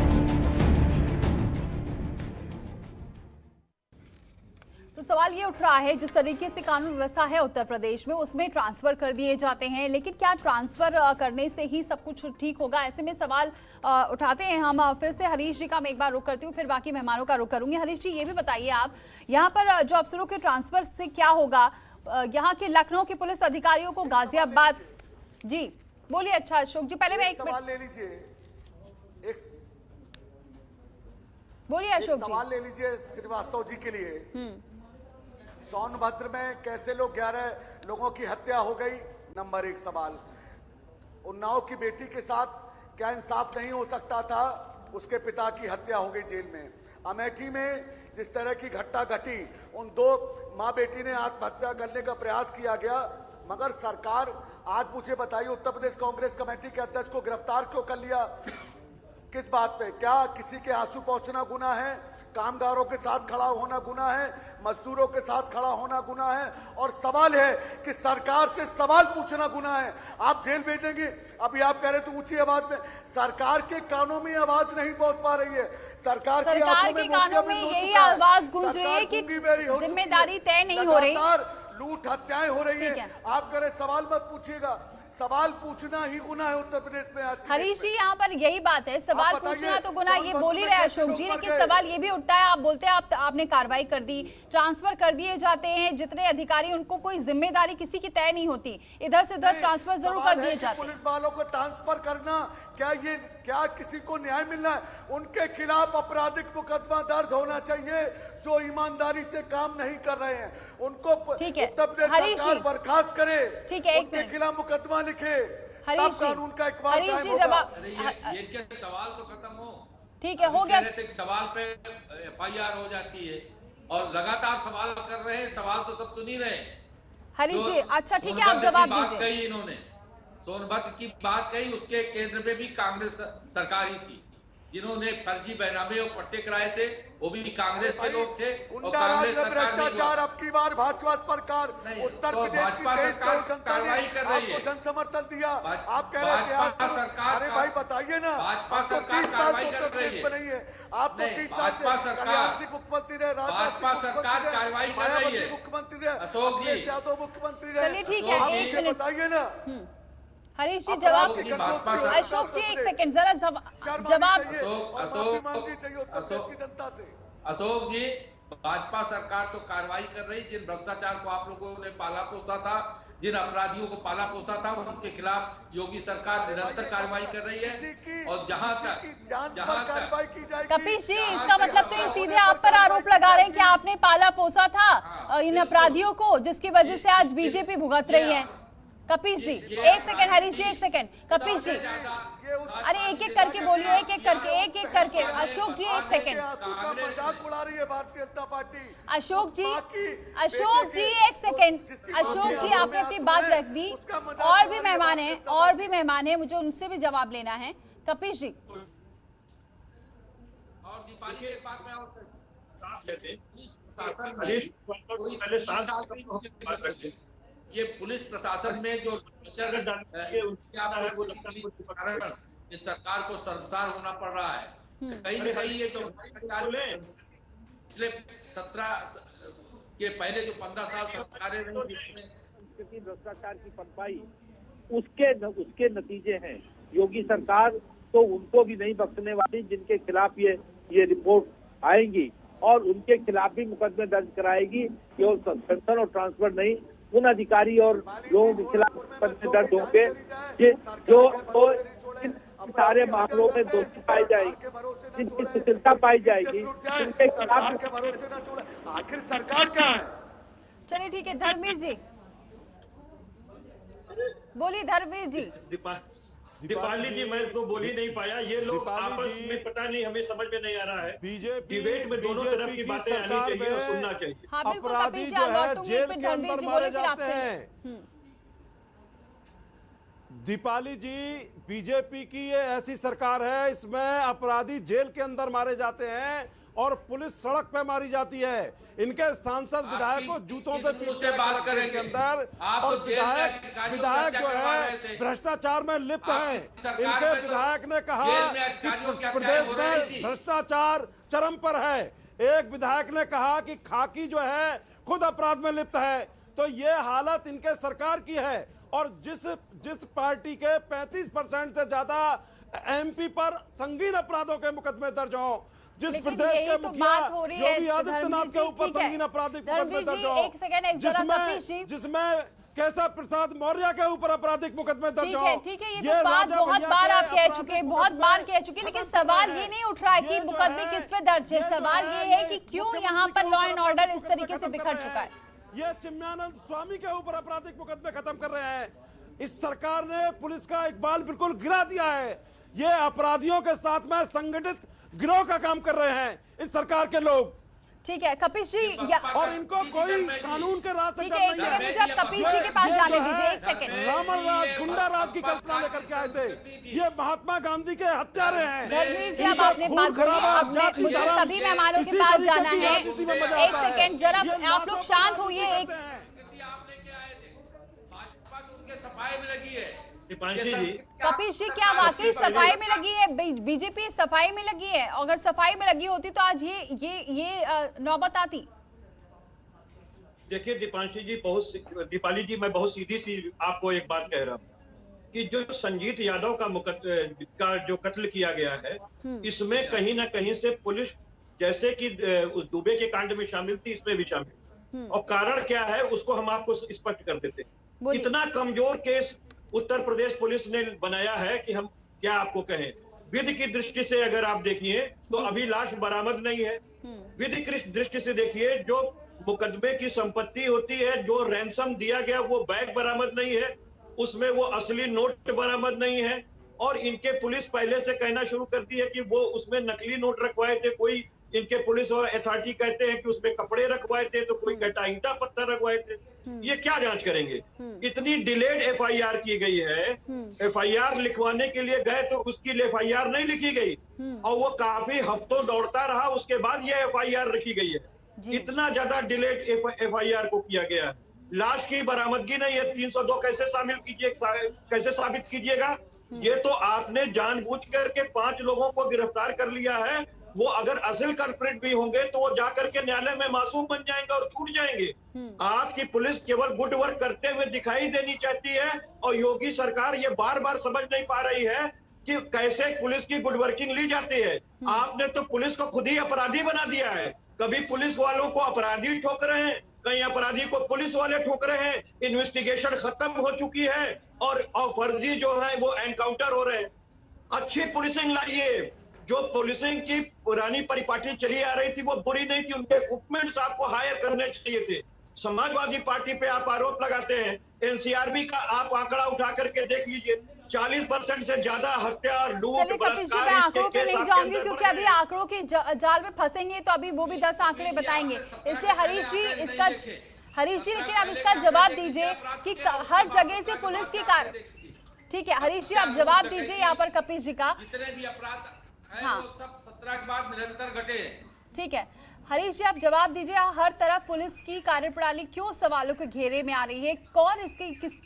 तो सवाल ये उठ रहा है, जिस तरीके से कानून व्यवस्था है उत्तर प्रदेश में उसमें ट्रांसफर कर दिए जाते हैं, लेकिन क्या ट्रांसफर करने से ही सब कुछ ठीक होगा? ऐसे में सवाल उठाते हैं हम। फिर से हरीश जी का मैं एक बार रुख करती हूँ, फिर बाकी मेहमानों का रुख करूंगी। हरीश जी ये भी बताइए, आप यहाँ पर जो अफसरों के ट्रांसफर से क्या होगा? यहाँ के लखनऊ के पुलिस अधिकारियों को गाजियाबाद, जी बोलिए। अच्छा अशोक जी, पहले मैं एक सवाल ले लीजिए, बोलिए अशोक जी। सवाल ले लीजिए श्रीवास्तव जी के लिए। सोनभद्र में कैसे लोग 11 लोगों की हत्या हो गई? नंबर 1 सवाल। उन्नाव की बेटी के साथ क्या इंसाफ नहीं हो सकता था? उसके पिता की हत्या हो गई जेल में। अमेठी में जिस तरह की घटना घटी, उन 2 माँ बेटी ने आत्महत्या करने का प्रयास किया गया, मगर सरकार आज मुझे बताइए उत्तर प्रदेश कांग्रेस कमेटी के अध्यक्ष को गिरफ्तार क्यों कर लिया? किस बात पे? क्या किसी के आंसू पहुंचना गुनाह है? कामगारों के साथ खड़ा होना गुनाह है? मजदूरों के साथ खड़ा होना गुनाह है? और सवाल है कि सरकार से सवाल पूछना गुनाह है। आप जेल भेजेंगे? अभी आप कह रहे थे ऊंची आवाज में, सरकार के कानों में आवाज नहीं पहुंच पा रही है। सरकार के कानों में यही आवाज गूंज रही है कि जिम्मेदारी तय नहीं हो रही, लूट हत्याएं हो रही है। आप कह रहे सवाल मत पूछिएगा, सवाल पूछना ही गुनाह है उत्तर प्रदेश में आज। हरीश जी यहाँ पर यही बात है, सवाल पूछना तो गुनाह, ये बोल ही रहे अशोक जी, लेकिन सवाल ये भी उठता है, आप बोलते हैं आपने कार्रवाई कर दी, ट्रांसफर कर दिए जाते हैं जितने अधिकारी, उनको कोई जिम्मेदारी किसी की तय नहीं होती, इधर से उधर ट्रांसफर जरूर कर दिए जाते हैं। पुलिस वालों को ट्रांसफर करना, क्या किसी को न्याय मिलना है? उनके खिलाफ आपराधिक मुकदमा दर्ज होना चाहिए जो ईमानदारी से काम नहीं कर रहे हैं। उनको उत्तर प्रदेश सरकार बर्खास्त करे, उनके खिलाफ मुकदमा लिखे, तब कानून का इकबाल कायम होगा। ये सवाल तो खत्म हो, ठीक है, हो गया। सवाल पे FIR हो जाती है और लगातार सवाल कर रहे हैं, सवाल तो सब सुन ही रहे हैं। हरीश जी अच्छा ठीक है, आप जवाब दीजिए। इन्होंने सोनभद्र की बात कही, उसके केंद्र में भी कांग्रेस सरकार ही थी। जिन्होंने फर्जी बैनामे और पट्टे कराए थे वो भी कांग्रेस के लोग थे और कांग्रेस भ्रष्टाचार अब की बार भाजपा सरकार उत्तर प्रदेश की सरकार कार्रवाई कर रही है, जन समर्थन दिया। आप कह रहे थे सरकार, अरे भाई बताइए ना, भाजपा सरकार कार्रवाई कर रही है। नहीं है, आप तो 30 साल से कल्याण सिंह मुख्यमंत्री रहे, भाजपा सरकार कार्रवाई कर रही है। मुख्यमंत्री रहे, अशोक जी, अखिलेश यादव मुख्यमंत्री रहे। चलिए ठीक है, अशोक एक जी, मिनट बताइए ना। हरीश जी जवाब। अशोक जी एक सेकंड जरा जवाब। अशोक जी, भाजपा सरकार तो कार्रवाई कर रही, जिन भ्रष्टाचार को आप लोगों ने पाला पोसा था, जिन अपराधियों को पाला पोसा था, उनके खिलाफ योगी सरकार निरंतर कार्रवाई कर रही है। और जहां तक कपिश जी, इसका मतलब तो ये सीधे आप पर आरोप लगा रहे हैं कि आपने पाला पोसा था इन अपराधियों को, जिसकी वजह से आज बीजेपी भुगत रही है। कपिश जी एक सेकंड, हरीश जी एक सेकंड, कपिश जी अरे एक एक करके बोलिए, एक एक करके। अशोक जी एक सेकंड, अशोक जी एक सेकंड। अशोक जी आपने अपनी बात रख दी, और भी मेहमान हैं, मुझे उनसे भी जवाब लेना है। कपिश जी और दीपाली के बाद में और ये पुलिस प्रशासन में जो इस सरकार को शर्मसार होना पड़ रहा है। कहीं न कहीं ये जो पिछले 17 के पहले जो 15 साल सरकारें रही, भ्रष्टाचार की पनपाई उसके नतीजे हैं। योगी सरकार तो उनको भी नहीं बख्शने वाली जिनके खिलाफ ये रिपोर्ट आएंगी, और उनके खिलाफ भी मुकदमे दर्ज कराएगी। केवल सस्पेंशन और ट्रांसफर नहीं, उन अधिकारी और लोगों के खिलाफ मुकदमे दर्ज होंगे जो सारे मामलों में दोषी पाई जाएगी, जिनकी सुशीलता पाई जाएगी, उनके खिलाफ। आखिर सरकार क्या है? चलिए ठीक है, धर्मवीर जी बोलिए। धर्मवीर जी। दीपाली जी, मैं तो बोल ही नहीं पाया। ये लोग आपस में पता नहीं, हमें समझ में नहीं आ रहा है। डिबेट में दोनों तरफ की बातें आनी चाहिए और सुनना चाहिए। हाँ बिल्कुल, कपिश जी लौटूंगी, फिर धर्मवीर जी बोले, फिर आपसे। दीपाली जी, बीजेपी की ये ऐसी सरकार है, इसमें अपराधी जेल के अंदर मारे जाते हैं और पुलिस सड़क पे मारी जाती है। इनके सांसद विधायक को जूतों से पीटते बात करेंगे के अंदर, और विधायक जो है भ्रष्टाचार में लिप्त है। इनके विधायक ने कहा कि प्रदेश में भ्रष्टाचार चरम पर है। एक विधायक ने कहा कि खाकी जो है खुद अपराध में लिप्त है। तो ये हालत इनके सरकार की है। और जिस पार्टी के 35% से ज्यादा एमपी पर संगीन अपराधों के मुकदमे दर्ज हों, जिस प्रदेश के मुखिया योगी आदित्यनाथ के ऊपर संगीन आपराधिक मुकदमे दर्ज हों, जिसमें केशव प्रसाद मौर्य के ऊपर आपराधिक मुकदमे दर्ज हों। ठीक है, ये तो बात बहुत बार आप कह चुके हैं, बहुत बार कह चुके हैं, लेकिन सवाल ये नहीं उठ रहा है कि मुकदमे किस पे दर्ज है। सवाल ये है कि क्यों यहाँ पर लॉ एंड ऑर्डर इस तरीके से बिखर चुका है। ये चिन्मयानंद स्वामी के ऊपर आपराधिक मुकदमे खत्म कर रहे हैं। इस सरकार ने पुलिस का इकबाल बिल्कुल गिरा दिया है। ये अपराधियों के साथ में संगठित गिरोह का काम कर रहे हैं इस सरकार के लोग। ठीक है कपिश जी, और इनको कोई कानून के रास्ते ठीक है, एक सेकंड मुझे आप कपिश जी के पास जाने दीजिए। एक सेकंड, रामल राज गुंडा राज की कल्पना लेकर के आए थे। ये महात्मा गांधी के हत्यारे हैं। धर्मवीर जी, अब आपने बात बोली, अब मुझे सभी मेहमानों के पास जाना है। एक सेकंड, जरा आप लोग शांत होइए। एक सफाई में लगी है कपिश जी, क्या वाकई सफाई में लगी है? बीजेपी सफाई में लगी है? अगर सफाई में लगी होती तो आज ये नौबत आती। देखिए दीपाली जी, मैं बहुत सीधी सी आपको एक बात कह रहा हूँ कि जो संजीत यादव का जो कत्ल किया गया है, इसमें कहीं ना कहीं से पुलिस जैसे कि उस दुबे के कांड में शामिल थी, इसमें भी शामिल। और कारण क्या है उसको हम आपको स्पष्ट कर देते हैं। इतना कमजोर केस उत्तर प्रदेश पुलिस ने बनाया है कि हम क्या आपको कहें। विधि की दृष्टि से अगर आप देखिए तो अभी लाश बरामद नहीं है। विधि की दृष्टि से देखिए, जो मुकदमे की संपत्ति होती है, जो रैंसम दिया गया वो बैग बरामद नहीं है, उसमें वो असली नोट बरामद नहीं है। और इनके पुलिस पहले से कहना शुरू करती है कि वो उसमें नकली नोट रखवाए थे। कोई इनके पुलिस और अथॉरिटी कहते हैं कि उसमें कपड़े रखवाए थे, तो कोई कहता ईंटा पत्थर रखवाए थे। ये क्या जांच करेंगे? इतनी डिलेड एफआईआर की गई है। एफआईआर लिखवाने के लिए गए तो उसकी एफआईआर नहीं लिखी गई और वो काफी हफ्तों दौड़ता रहा, उसके बाद ये एफआईआर लिखी गई है। इतना ज्यादा डिलेड एफआईआर को किया गया है। लाश की बरामदगी नहीं है। 302 कैसे शामिल कीजिए, कैसे साबित कीजिएगा? ये तो आपने जानबूझ करके 5 लोगों को गिरफ्तार कर लिया है वो अगर असल कल्प्रिट भी होंगे तो वो जाकर के न्यायालय में मासूम बन जाएंगे और छूट जाएंगे। आपकी पुलिस केवल गुड वर्क करते हुए दिखाई देनी चाहती है और योगी सरकार ये बार बार समझ नहीं पा रही है कि कैसे पुलिस की गुड वर्किंग ली जाती है। आपने तो पुलिस को खुद ही अपराधी बना दिया है। कभी पुलिस वालों को अपराधी ठोक रहे हैं, कहीं अपराधी को पुलिस वाले ठोक रहे हैं। इन्वेस्टिगेशन खत्म हो चुकी है और फर्जी जो है वो एनकाउंटर हो रहे हैं। अच्छी पुलिसिंग लाइए। जो पुलिसिंग की पुरानी परिपाटी चली आ रही थी वो बुरी नहीं थी, उनके इक्विपमेंट्स आपको हायर करने चाहिए थे। समाजवादी पार्टी पे आप आरोप लगाते हैं। एनसीआरबी का आप आंकड़ा उठा करके देख लीजिए, 40% से ज्यादा हत्या, लूट, चलिए कपिल जी, मैं आंकड़ों पे नहीं जाऊंगी क्योंकि अभी आंकड़ों के जाल में फंसेंगे तो अभी वो भी 10 आंकड़े बताएंगे। इसलिए हरीश जी लेकिन आप इसका जवाब दीजिए कि हर जगह से पुलिस की ठीक है हरीश जी, आप जवाब दीजिए यहाँ पर कपिल जी का। जितने भी अपराध हाँ, वो सब 17 के बाद निरंतर घटे। ठीक है हरीश जी, आप जवाब दीजिए। हर तरफ पुलिस की कार्यप्रणाली क्यों सवालों के घेरे में आ रही है? कौन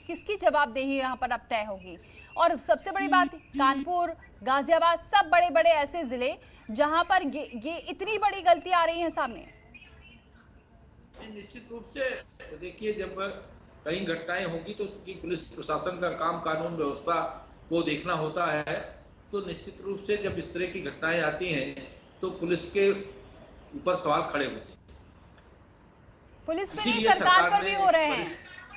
किसकी जवाबदेही यहाँ पर अब तय होगी? और सबसे बड़ी बात, कानपुर, गाजियाबाद, सब बड़े बड़े ऐसे जिले जहां पर ये इतनी बड़ी गलती आ रही है सामने। निश्चित रूप से देखिए, जब कई घटनाएं होगी तो पुलिस प्रशासन का काम कानून व्यवस्था को देखना होता है, तो निश्चित रूप से जब इस तरह की घटनाएं आती हैं तो पुलिस के ऊपर सवाल खड़े होते हैं। पुलिस पे नहीं, सरकार पर भी हो रहे हैं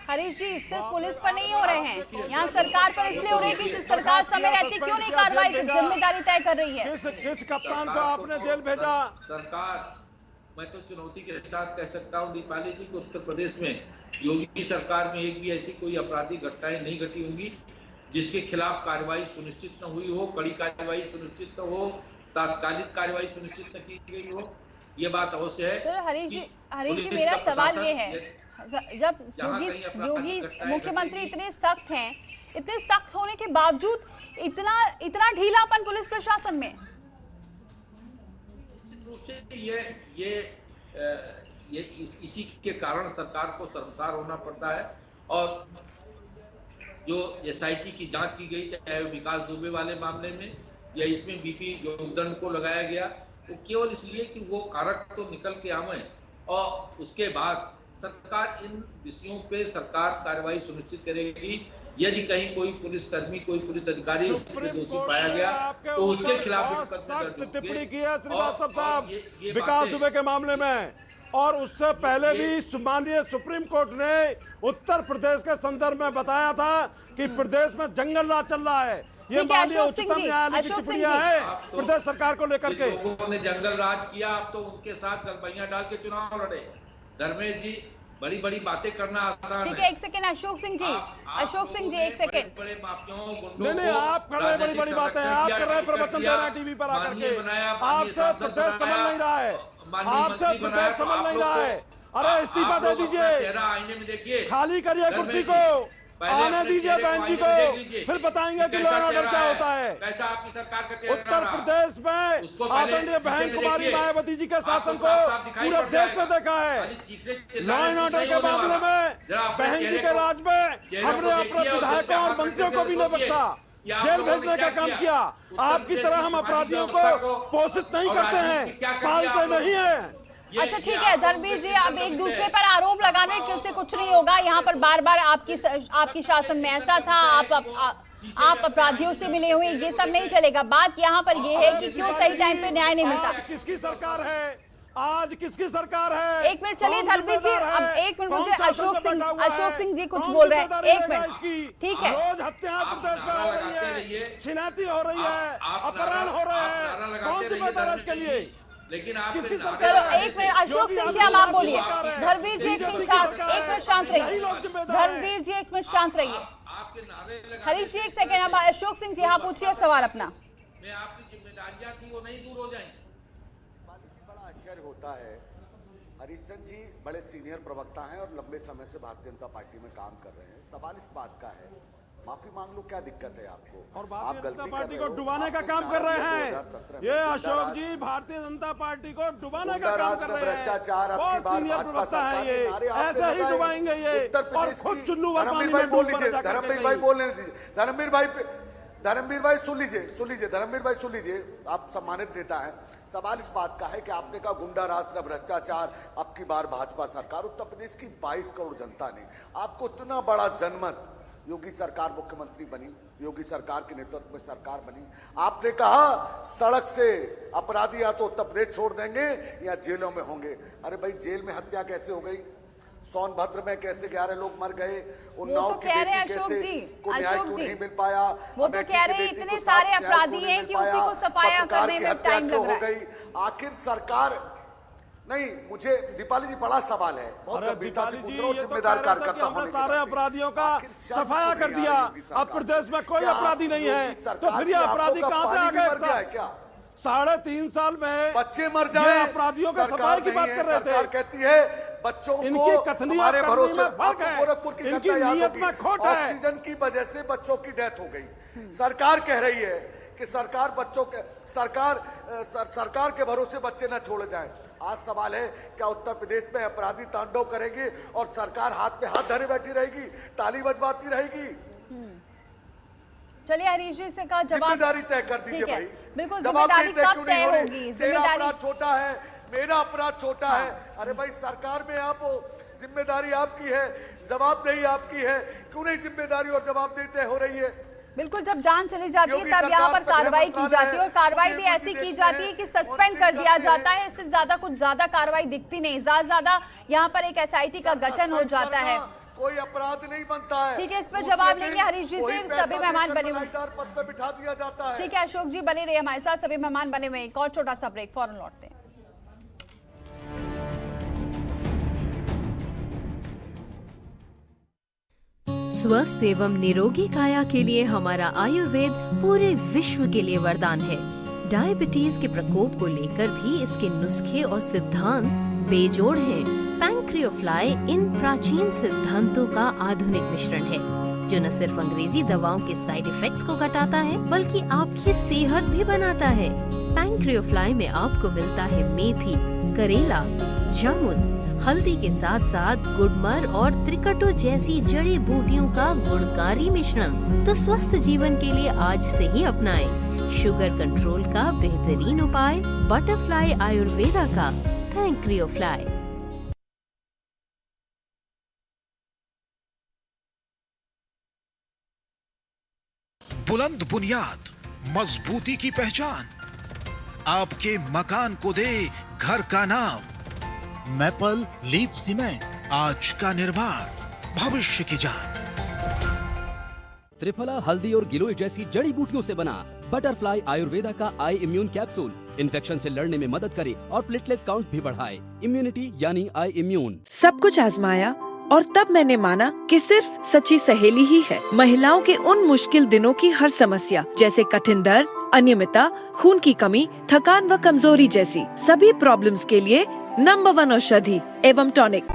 हरीश जी, सिर्फ पुलिस पर नहीं हो रहे हैं, यहाँ सरकार पर इसलिए हो रहे हैं कि सरकार समय रहती क्यों नहीं कार्रवाई की जिम्मेदारी तय कर रही है। किस कप्तान को आपने जेल भेजा? सरकार, मैं तो चुनौती के साथ कह सकता हूँ दीपाली जी को, उत्तर प्रदेश में योगी सरकार में एक भी ऐसी कोई आपराधिक घटनाएं नहीं घटी होंगी जिसके खिलाफ कार्रवाई सुनिश्चित न हुई हो, कड़ी कार्रवाई सुनिश्चित न हो, तात्कालिक कार्रवाई सुनिश्चित न की गई हो। ये बात अवश्य है। सर हरीश जी, मेरा सवाल ये है, जब योगी मुख्यमंत्री इतने सख्त हैं, इतने सख्त होने के बावजूद इतना ढीलापन पुलिस प्रशासन में? निश्चित रूप से ये इसी के कारण सरकार को शर्मसार होना पड़ता है। और जो SIT की जांच की गई, चाहे विकास दुबे वाले मामले में या इसमें BP योगदंड को लगाया गया, वो केवल इसलिए कि वो कारक तो निकल के आवे और उसके बाद सरकार इन विषयों पे सरकार कार्रवाई सुनिश्चित करेगी। यदि कहीं कोई पुलिसकर्मी, कोई पुलिस अधिकारी उसमें दोषी पाया गया तो उसके खिलाफ टिप्पणी की है श्रीवास्तव साहब विकास दुबे के मामले में, और उससे पहले भी माननीय सुप्रीम कोर्ट ने उत्तर प्रदेश के संदर्भ में बताया था कि प्रदेश में जंगल राज चल रहा है। ये माननीय उच्चतम न्यायालय की टिप्पणियां है प्रदेश सरकार को लेकर के। लोगों ने जंगल राज किया, अब तो उनके साथ गलबैया डाल के चुनाव लड़े। धर्मेश जी, बड़ी बड़ी बातें करना आसान है। ठीक है, एक सेकंड अशोक सिंह जी, एक सेकंड। बड़े माफियाओं, नहीं, आप कर रहे बड़ी बड़ी बातें, आप कर रहे प्रवचन दे रहे टीवी पर आकर के, आपसे प्रदेश समझ नहीं रहा है, आपसे प्रदेश समझ नहीं रहा है। अरे इस्तीफा दे दीजिए, चेहरा आईने में देखिए, खाली करिए कुर्सी को, आने दीजिए बहन जी को, फिर बताएंगे कि लॉ एंड ऑर्डर क्या होता है। कैसा आपकी सरकार का चेहरा उत्तर प्रदेश में आदरणीय बहन कुमारी मायावती जी के शासन को पूरे देश ने देखा है। लॉ एंड ऑर्डर के मामले में बहन जी के राज में हमने अपने विधायकों और मंत्रियों को भी नहीं बख्शा, जेल भेजने का काम किया। आपकी तरह हम अपराधियों को पोषित नहीं करते हैं, पालते नहीं है। अच्छा ठीक है धर्मवीर जी, अब एक दूसरे पर आरोप लगाने से कुछ नहीं होगा। यहाँ पर बार बार आपकी शासन में ऐसा था, आप अपराधियों से मिले हुए, ये सब नहीं चलेगा। बात यहाँ पर ये है कि क्यों सही टाइम पे न्याय नहीं मिलता। किसकी सरकार है आज? किसकी सरकार है? एक मिनट चलिए धर्मवीर जी, अब एक मिनट, मुझे अशोक सिंह जी कुछ बोल रहे हैं, एक मिनट। ठीक है, रोज हत्या प्रदेश में हो रही है, छिनाती हो रही है, अपहरण हो रहे हैं, कौन जिम्मेदार है इसके लिए? लेकिन आप चलो एक मिनट अशोक सिंह जी, अब आप बोलिए। धर्मवीर जी एक मिनट शांत रहिए। धर्मवीर जी एक मिनट शांत रहिए। हरीश जी एक सेकेंड, अब अशोक सिंह जी आप पूछिए सवाल अपना। मैं आपकी जिम्मेदारियां थी वो नहीं दूर हो जाएंगी। बड़ा आश्चर्य होता है, हरीश जी बड़े सीनियर प्रवक्ता हैं और लंबे समय से भारतीय जनता पार्टी में काम कर रहे हैं। सवाल इस बात का है, माफी मांग लो, क्या दिक्कत है आपको? और भारतीय जनता पार्टी को डुबाने का काम कर रहे हैं ये अशोक जी, भारतीय जनता पार्टी को डुबाने का काम कर रहे हैं। भ्रष्टाचार बहुत सीनियर प्रवक्ता है ये, ऐसे ही डुबाएंगे ये, और खुद चुन्नू धर्मवीर भाई बोल लीजिए, धर्मवीर भाई बोलने दीजिए। धर्मवीर भाई धर्मवीर भाई सुन लीजिए धर्मवीर भाई सुन लीजिए, आप सम्मानित नेता हैं। सवाल इस बात का है कि आपने कहा गुंडा राज, भ्रष्टाचार, अब की बार भाजपा सरकार। उत्तर प्रदेश की 22 करोड़ जनता ने आपको इतना बड़ा जनमत, योगी सरकार मुख्यमंत्री बनी, योगी सरकार के नेतृत्व में सरकार बनी, आपने कहा सड़क से अपराधी या तो उत्तर प्रदेश छोड़ देंगे या जेलों में होंगे। अरे भाई, जेल में हत्या कैसे हो गई? सोनभद्र में कैसे 11 लोग मर गए? उन्नाव की बेटी कैसे को न्याय क्यों नहीं मिल पाया? वो तो कह रहे हैं इतने सारे अपराधी हैं कि उसी को सफाया करने में टाइम लग रहा है। आखिर सरकार नहीं, मुझे दीपाली जी बड़ा सवाल है, बहुत गंभीरता से पूछ रहा हूँ, जिम्मेदार कार्यकर्ता होने के सारे अपराधियों का सफाया कर दिया, अब प्रदेश में कोई अपराधी नहीं है, तो फिर ये अपराधी कहाँ से आ गए? क्या 3.5 साल में बच्चे मर जाए, अपराधियों के सफाई की बात कर रहे थे। सरकार कहती है बच्चों को हमारे भरोसे, गोरखपुर की घटना याद होगी, ऑक्सीजन की वजह से बच्चों की डेथ हो गई। सरकार कह रही है कि सरकार बच्चों के सरकार के भरोसे बच्चे न छोड़े जाएं। आज सवाल है, क्या उत्तर प्रदेश में अपराधी तांडव करेंगे और सरकार हाथ पे हाथ धरे बैठी रहेगी, ताली बजवाती रहेगी? चलिए हरीश जी से का जवाब, जिम्मेदारी तय कर दीजिए भाई। बिल्कुल, जिम्मेदारी कब तय होगी? जिम्मेदारी छोटा है, मेरा अपराध छोटा है। अरे भाई, सरकार में आप हो, जिम्मेदारी आपकी है, जवाबदेही आपकी है, क्यों नहीं जिम्मेदारी और जवाबदेही तय हो रही है? बिल्कुल, जब जान चली जाती है तब यहाँ पर कार्रवाई की जाती है, और कार्रवाई भी ऐसी की जाती है कि सस्पेंड कर दिया जाता है। इससे ज्यादा कार्रवाई दिखती नहीं, ज्यादा यहाँ पर एक SIT का गठन हो जाता है, कोई अपराध नहीं बनता है। ठीक है, इस पर जवाब लेंगे हरीश जी से। सभी मेहमान बने हुए पद पे बिठा दिया जाता है। ठीक है अशोक जी, बने रहिए हमारे साथ, सभी मेहमान बने हुए। एक और छोटा सा ब्रेक, फौरन लौटते हैं। स्वस्थ एवं निरोगी काया के लिए हमारा आयुर्वेद पूरे विश्व के लिए वरदान है। डायबिटीज के प्रकोप को लेकर भी इसके नुस्खे और सिद्धांत बेजोड़ हैं। पैंक्रियोफ्लाई इन प्राचीन सिद्धांतों का आधुनिक मिश्रण है, जो न सिर्फ अंग्रेजी दवाओं के साइड इफेक्ट्स को घटाता है बल्कि आपकी सेहत भी बनाता है। पैंक्रियोफ्लाई में आपको मिलता है मेथी, करेला, जामुन, हल्दी के साथ साथ गुड़मर और त्रिकटो जैसी जड़ी बूटियों का गुणकारी मिश्रण। तो स्वस्थ जीवन के लिए आज से ही अपनाएं शुगर कंट्रोल का बेहतरीन उपाय, बटरफ्लाई आयुर्वेदा का पैंक्रियोफ्लाई। बुलंद बुनियाद, मजबूती की पहचान, आपके मकान को दे घर का नाम। मैपल लीफ सीमेंट, आज का निर्माण, भविष्य की जान। त्रिफला, हल्दी और गिलोय जैसी जड़ी बूटियों से बना बटरफ्लाई आयुर्वेदा का आई इम्यून कैप्सूल इन्फेक्शन से लड़ने में मदद करे और प्लेटलेट काउंट भी बढ़ाए। इम्यूनिटी यानी आई इम्यून। सब कुछ आजमाया और तब मैंने माना कि सिर्फ सच्ची सहेली ही है महिलाओं के उन मुश्किल दिनों की हर समस्या, जैसे कठिन दर्द, अनियमितता, खून की कमी, थकान व कमजोरी जैसी सभी प्रॉब्लम्स के लिए नंबर 1 औषधि एवं टॉनिक।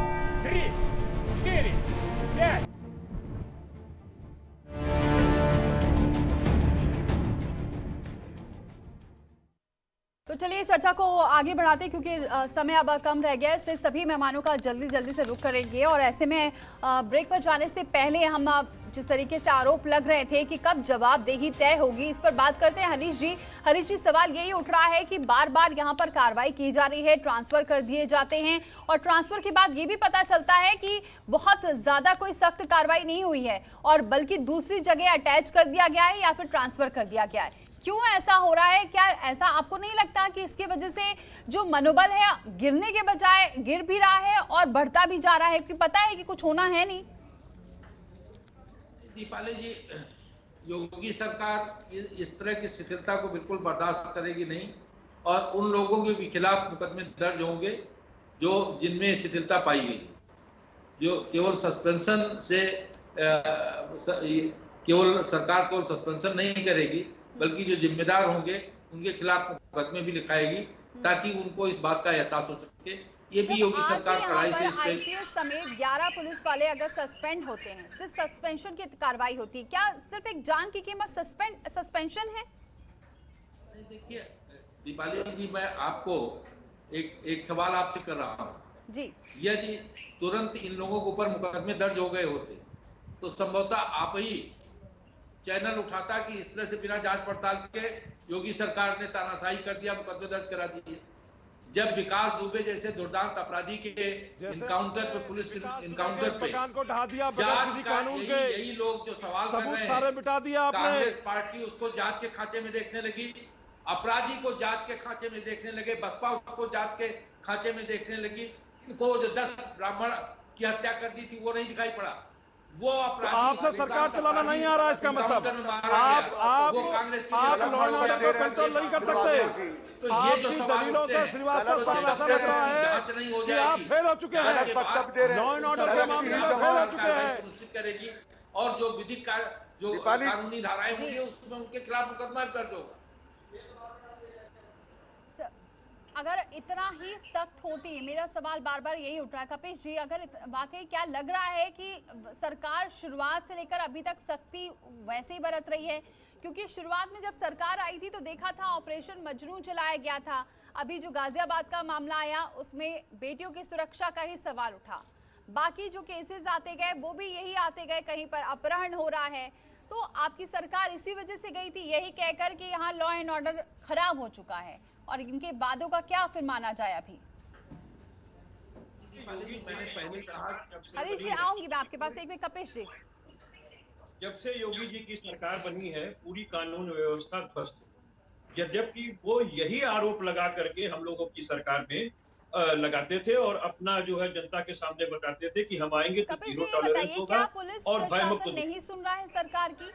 तो चलिए चर्चा को आगे बढ़ाते हैं, क्योंकि समय अब कम रह गया है। इससे सभी मेहमानों का जल्दी से रुख करेंगे, और ऐसे में ब्रेक पर जाने से पहले हम जिस तरीके से आरोप लग रहे थे कि कब जवाबदेही तय होगी, इस पर बात करते हैं हरीश जी। हरीश जी, सवाल यही उठ रहा है कि बार बार यहाँ पर कार्रवाई की जा रही है, ट्रांसफर कर दिए जाते हैं, और ट्रांसफर के बाद ये भी पता चलता है कि बहुत ज्यादा कोई सख्त कार्रवाई नहीं हुई है, और बल्कि दूसरी जगह अटैच कर दिया गया है या फिर ट्रांसफर कर दिया गया है। क्यों ऐसा हो रहा है? क्या ऐसा आपको नहीं लगता कि इसके वजह से जो मनोबल है गिरने के बजाय गिर भी रहा है और बढ़ता भी जा रहा है, क्योंकि पता है कि कुछ होना है नहीं? दीपाली जी, योगी सरकार इस तरह की शिथिलता को बिल्कुल बर्दाश्त करेगी नहीं, और उन लोगों के भी खिलाफ मुकदमे दर्ज होंगे जो जिनमें शिथिलता पाई गई, जो केवल सस्पेंशन से केवल सरकार केवल सस्पेंशन नहीं करेगी, बल्कि जो जिम्मेदार होंगे उनके खिलाफ मुकदमे भी लिखाएगी, ताकि उनको इस बात का एहसास हो सके। ये भी योगी सरकार कड़ाई से इस पे आईपीएस समेत 11 पुलिस वाले अगर सस्पेंड होते हैं, सिर्फ सस्पेंशन की कार्रवाई होती है, क्या सिर्फ एक जान की कीमत सस्पेंशन है? देखिए दीपाली जी, मैं आपको एक सवाल आपसे कर रहा हूँ जी। यदि तुरंत इन लोगों के ऊपर मुकदमे दर्ज हो गए होते तो संभवतः आप ही चैनल उठाता कि इस तरह से बिना जांच पड़ताल के योगी सरकार ने तानाशाही कर दिया, मुकदमे दर्ज करा दिए। जब विकास दुबे जैसे दुर्दांत अपराधी के इनकाउंटर पे, पुलिस इनकाउंटर पे को ढा दिया जांच का यही लोग जो सवाल कर रहे हैं, मिटा दिया आपने। कांग्रेस पार्टी उसको जांच के खांचे में देखने लगी, अपराधी को जांच के खांचे में देखने लगे, बसपा उसको जांच के खांचे में देखने लगी। इनको जो 10 ब्राह्मण की हत्या कर दी थी वो नहीं दिखाई पड़ा। वो अपराधी आपसे सरकार चलाना नहीं आ रहा, इसका मतलब आप लॉ एंड ऑर्डर को कंट्रोल नहीं कर सकते। तो ये जो सवाल दलीलों से श्रीवास्तव साहब ऐसा लग रहा है कि आप फेल हो चुके हैं, लॉ एंड ऑर्डर के मामले में फेल हो चुके हैं। सुनिश्चित करेगी और जो विधिक जो कानूनी धाराएं होंगी उसमें उनके खिलाफ मुकदमा दर्ज होगा। अगर इतना ही सख्त होती है, मेरा सवाल बार बार यही उठ रहा है कपिश जी, अगर वाकई क्या लग रहा है कि सरकार शुरुआत से लेकर अभी तक सख्ती वैसे ही बरत रही है? क्योंकि शुरुआत में जब सरकार आई थी तो देखा था ऑपरेशन मजनू चलाया गया था, अभी जो गाजियाबाद का मामला आया उसमें बेटियों की सुरक्षा का ही सवाल उठा, बाकी जो केसेस आते गए वो भी यही आते गए, कहीं पर अपहरण हो रहा है। तो आपकी सरकार इसी वजह से गई थी, यही कहकर कि यहाँ लॉ एंड ऑर्डर खराब हो चुका है, और इनके वादों का क्या फिर माना जाए? अभी हरीश जी आऊंगी मैं आपके पास, एक में कपिश जी। जब से योगी जी की सरकार बनी है पूरी कानून व्यवस्था ध्वस्त, जबकि वो यही आरोप लगा करके हम लोगों की सरकार में लगाते थे और अपना जो है जनता के सामने बताते थे कि हम आएंगे तो जीरो टॉलरेंस होगा और भयमुक्त। नहीं सुन रहा है सरकार की?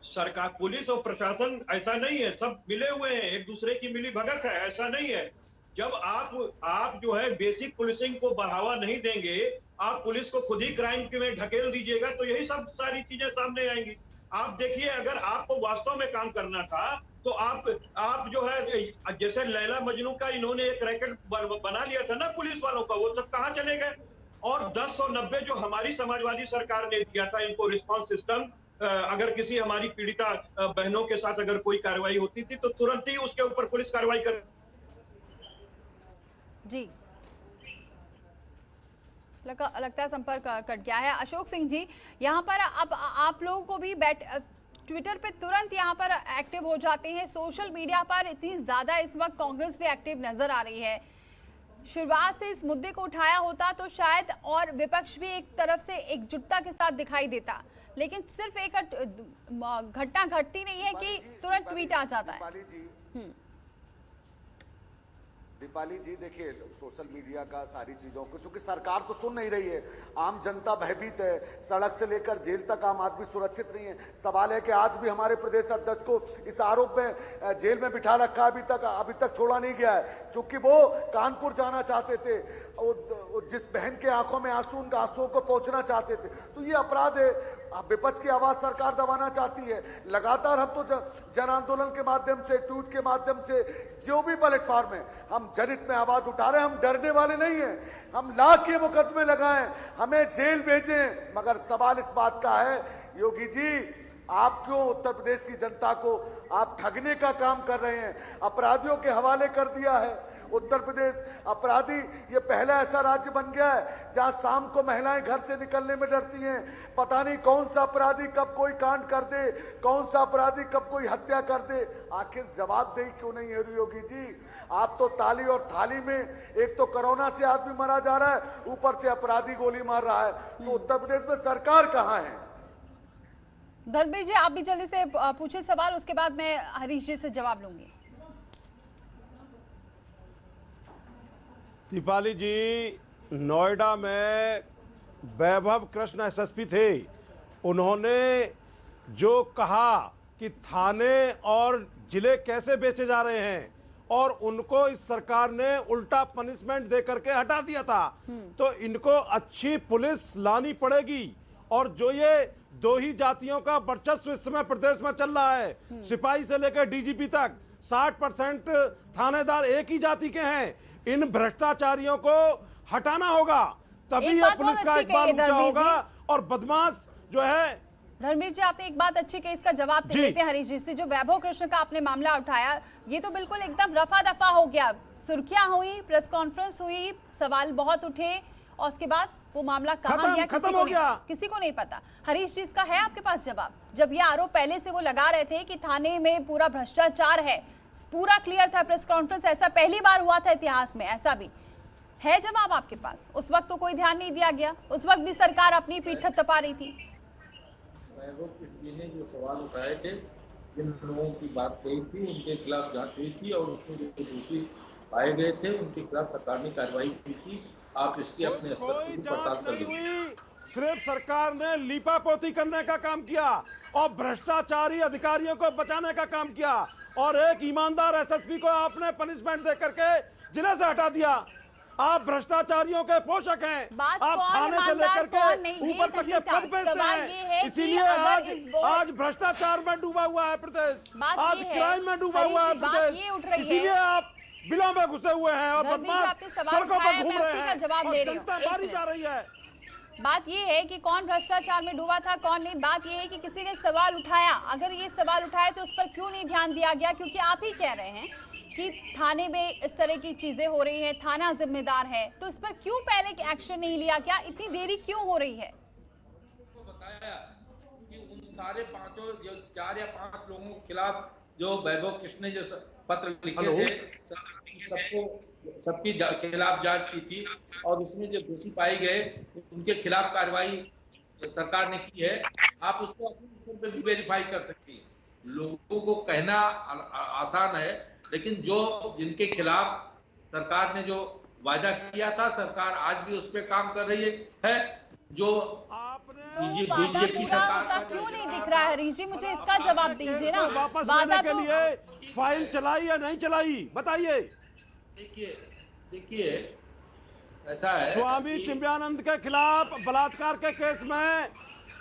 सरकार, पुलिस और प्रशासन ऐसा नहीं है, सब मिले हुए हैं, एक दूसरे की मिली भगत है, ऐसा नहीं है। जब आप जो है बेसिक पुलिसिंग को बढ़ावा नहीं देंगे, आप पुलिस को खुद ही क्राइम में ढकेल दीजिएगा तो यही सब सारी चीजें सामने आएंगी। आप देखिए, अगर आपको वास्तव में काम करना था तो आप जो है जैसे लैला मजनू का इन्होंने एक रैकेट बना लिया था ना पुलिस वालों का, वो सब कहाँ चले गए? और 1090 जो हमारी समाजवादी सरकार ने दिया था इनको रिस्पॉन्स सिस्टम, अगर किसी हमारी पीड़िता बहनों के साथ अगर कोई कार्रवाई होती थी तो तुरंत ही उसके ऊपर पुलिस कार्रवाई कर। जी लगता है संपर्क कट गया है। अशोक सिंह जी, यहाँ पर अब आप लोगों को भी ट्विटर पे तुरंत यहाँ पर एक्टिव हो जाते हैं, सोशल मीडिया पर इतनी ज्यादा इस वक्त कांग्रेस भी एक्टिव नजर आ रही है। शुरुआत से इस मुद्दे को उठाया होता तो शायद और विपक्ष भी एक तरफ से एकजुटता के साथ दिखाई देता, लेकिन सिर्फ एक घटना घटती नहीं है कि तुरंत ट्वीट आ जाता है। दीपाली जी देखिए, सोशल मीडिया का सारी चीजों को, चूंकि सरकार तो सुन नहीं रही है, आम जनता भयभीत है, सड़क से लेकर जेल तक आम आदमी सुरक्षित नहीं है। सवाल है कि आज भी हमारे प्रदेश अध्यक्ष को इस आरोप में जेल में बिठा रखा, अभी तक छोड़ा नहीं गया है, चूंकि वो कानपुर जाना चाहते थे, जिस बहन के आंखों में आंसू, उनके आंसुओं को पहुंचना चाहते थे। तो ये अपराध है, विपक्ष की आवाज सरकार दबाना चाहती है। लगातार हम तो जन आंदोलन के माध्यम से, ट्वीट के माध्यम से, जो भी प्लेटफॉर्म है, हम जनहित में आवाज उठा रहे हैं। हम डरने वाले नहीं हैं, हम लाख के मुकदमे लगाएं, हमें जेल भेजें, मगर सवाल इस बात का है योगी जी, आप क्यों उत्तर प्रदेश की जनता को आप ठगने का काम कर रहे हैं? अपराधियों के हवाले कर दिया है उत्तर प्रदेश। अपराधी, ये पहला ऐसा राज्य बन गया है जहां शाम को महिलाएं घर से निकलने में डरती हैं। पता नहीं कौन सा अपराधी कब कोई कांड कर दे, कौन सा अपराधी कब कोई हत्या कर दे। आखिर जवाबदेही क्यों नहीं है योगी जी? आप तो ताली और थाली में, एक तो कोरोना से आदमी मरा जा रहा है, ऊपर से अपराधी गोली मार रहा है, तो उत्तर प्रदेश में सरकार कहां है? धर्मेश जी, आप भी जल्दी से पूछे सवाल, उसके बाद मैं हरीश जी से जवाब लूंगी। दीपाली जी, नोएडा में वैभव कृष्ण एसएसपी थे, उन्होंने जो कहा कि थाने और जिले कैसे बेचे जा रहे हैं और उनको इस सरकार ने उल्टा पनिशमेंट दे करके हटा दिया था, तो इनको अच्छी पुलिस लानी पड़ेगी। और जो ये दो ही जातियों का वर्चस्व इस समय प्रदेश में चल रहा है, सिपाही से लेकर डीजीपी तक 60% थानेदार एक ही जाति के हैं, इन भ्रष्टाचारियों को हटाना होगा, तभी ये पुलिस का इकबाल ऊंचा होगा। और बदमाश जो है, धर्मेश जी आपने एक बात अच्छी कही, इसका जवाब दे देते हैं हरीश जी से। जो वैभव कृष्ण का आपने मामला उठाया, ये तो बिल्कुल एकदम रफा दफा हो गया, सुर्खियां हुई, प्रेस कॉन्फ्रेंस हुई, सवाल बहुत उठे और उसके बाद वो मामला कहाँ गया किसी को नहीं पता। हरीश जी, इसका है आपके पास जवाब? जब ये आरोप पहले से वो लगा रहे थे कि थाने में पूरा भ्रष्टाचार है, पूरा क्लियर था, प्रेस कॉन्फ्रेंस ऐसा पहली बार हुआ था इतिहास में, ऐसा भी है जवाब आपके पास? उस वक्त तो कोई ध्यान नहीं दिया गया, उस वक्त भी सरकार अपनी पीठ थपथपा रही थी। ने जो सवाल उठाए थे, जिन लोगों की बात कही थी, उनके खिलाफ जांच हुई थी और उसमें जो दोषी पाए गए थे उनके खिलाफ सरकार ने कार्रवाई की थी। आप इसकी अपने स्तर पर पड़ताल कर लीजिए। सिर्फ सरकार ने लीपापोती करने का काम किया और भ्रष्टाचारी अधिकारियों को बचाने का काम किया, और एक ईमानदार एसएसपी को आपने पनिशमेंट दे करके जिले से हटा दिया। आप भ्रष्टाचारियों के पोषक हैं, आप थाने से लेकर के ऊपर तक के पद पे हैं, इसीलिए आज भ्रष्टाचार में डूबा हुआ है प्रदेश, आज क्राइम में डूबा हुआ है प्रदेश, इसीलिए आप बिलों में घुसे हुए हैं और बदमाश सड़कों पर घूम रहे हैं और जनता मारी जा रही है। बात ये है कि कौन भ्रष्टाचार में डूबा था, कौन नहीं। बात ये है कि किसी ने सवाल उठाया, अगर ये सवाल उठाए तो उस पर क्यों नहीं ध्यान दिया गया? क्योंकि आप ही कह रहे हैं कि थाने में इस तरह की चीजें हो रही है, थाना जिम्मेदार है, तो इस पर क्यों पहले एक्शन नहीं लिया गया? इतनी देरी क्यों हो रही है? बताया कि उन सारे पांचों जो 4 या 5 लोगों के खिलाफ जो वैभव कृष्ण ने जो पत्र लिखे थे, सबकी खिलाफ जांच की थी और उसमें जो दोषी पाए गए उनके खिलाफ कार्रवाई सरकार ने की है। आप उसको अपने स्तर पर भी वेरीफाई कर सकती हैं। लोगों को कहना आसान है, लेकिन जो जिनके खिलाफ सरकार ने जो वादा किया था, सरकार आज भी उस पर काम कर रही है। जो बीजेपी सरकार क्यों नहीं दिख रहा है? हरीश जी, मुझे इसका जवाब दीजिए ना। वापस लेने के लिए फाइल चलाई या नहीं चलाई, बताइए। देखिए ऐसा है, स्वामी चिन्मयानंद के खिलाफ बलात्कार के केस में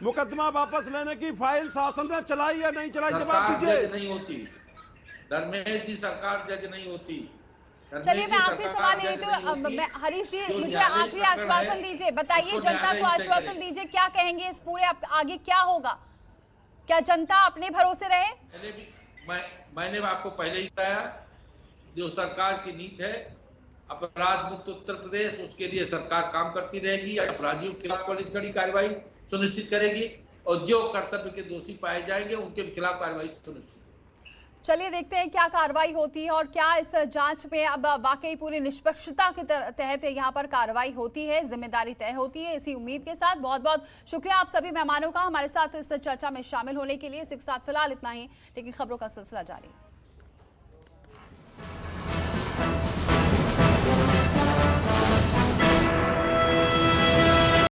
मुकदमा वापस लेने की फाइल शासन ने चलाई या नहीं चलाई, जवाब दीजिए। जज नहीं होती धर्मेश जी, सरकार जज नहीं होती। चलिए, मैं आखिरी सवाल यही तो हरीश जी, मुझे आखिरी आश्वासन दीजिए, बताइए, जनता को आश्वासन दीजिए, क्या कहेंगे इस पूरे आगे क्या होगा? क्या जनता अपने भरोसे रहे? मैंने आपको पहले ही बताया, जो सरकार की नीति है अपराध मुक्त उत्तर प्रदेश, उसके लिए सरकार काम करती रहेगी। अपराधियों के खिलाफ पुलिस कड़ी कार्रवाई सुनिश्चित करेगी और जो कर्तव्य के दोषी पाए जाएंगे उनके खिलाफ कार्रवाई सुनिश्चित। चलिए देखते हैं क्या कार्रवाई होती है और क्या इस जांच में अब वाकई पूरी निष्पक्षता के तहत यहाँ पर कार्रवाई होती है, जिम्मेदारी तय होती है। इसी उम्मीद के साथ बहुत बहुत शुक्रिया आप सभी मेहमानों का हमारे साथ इस चर्चा में शामिल होने के लिए। इसके साथ फिलहाल इतना ही, लेकिन खबरों का सिलसिला जारी।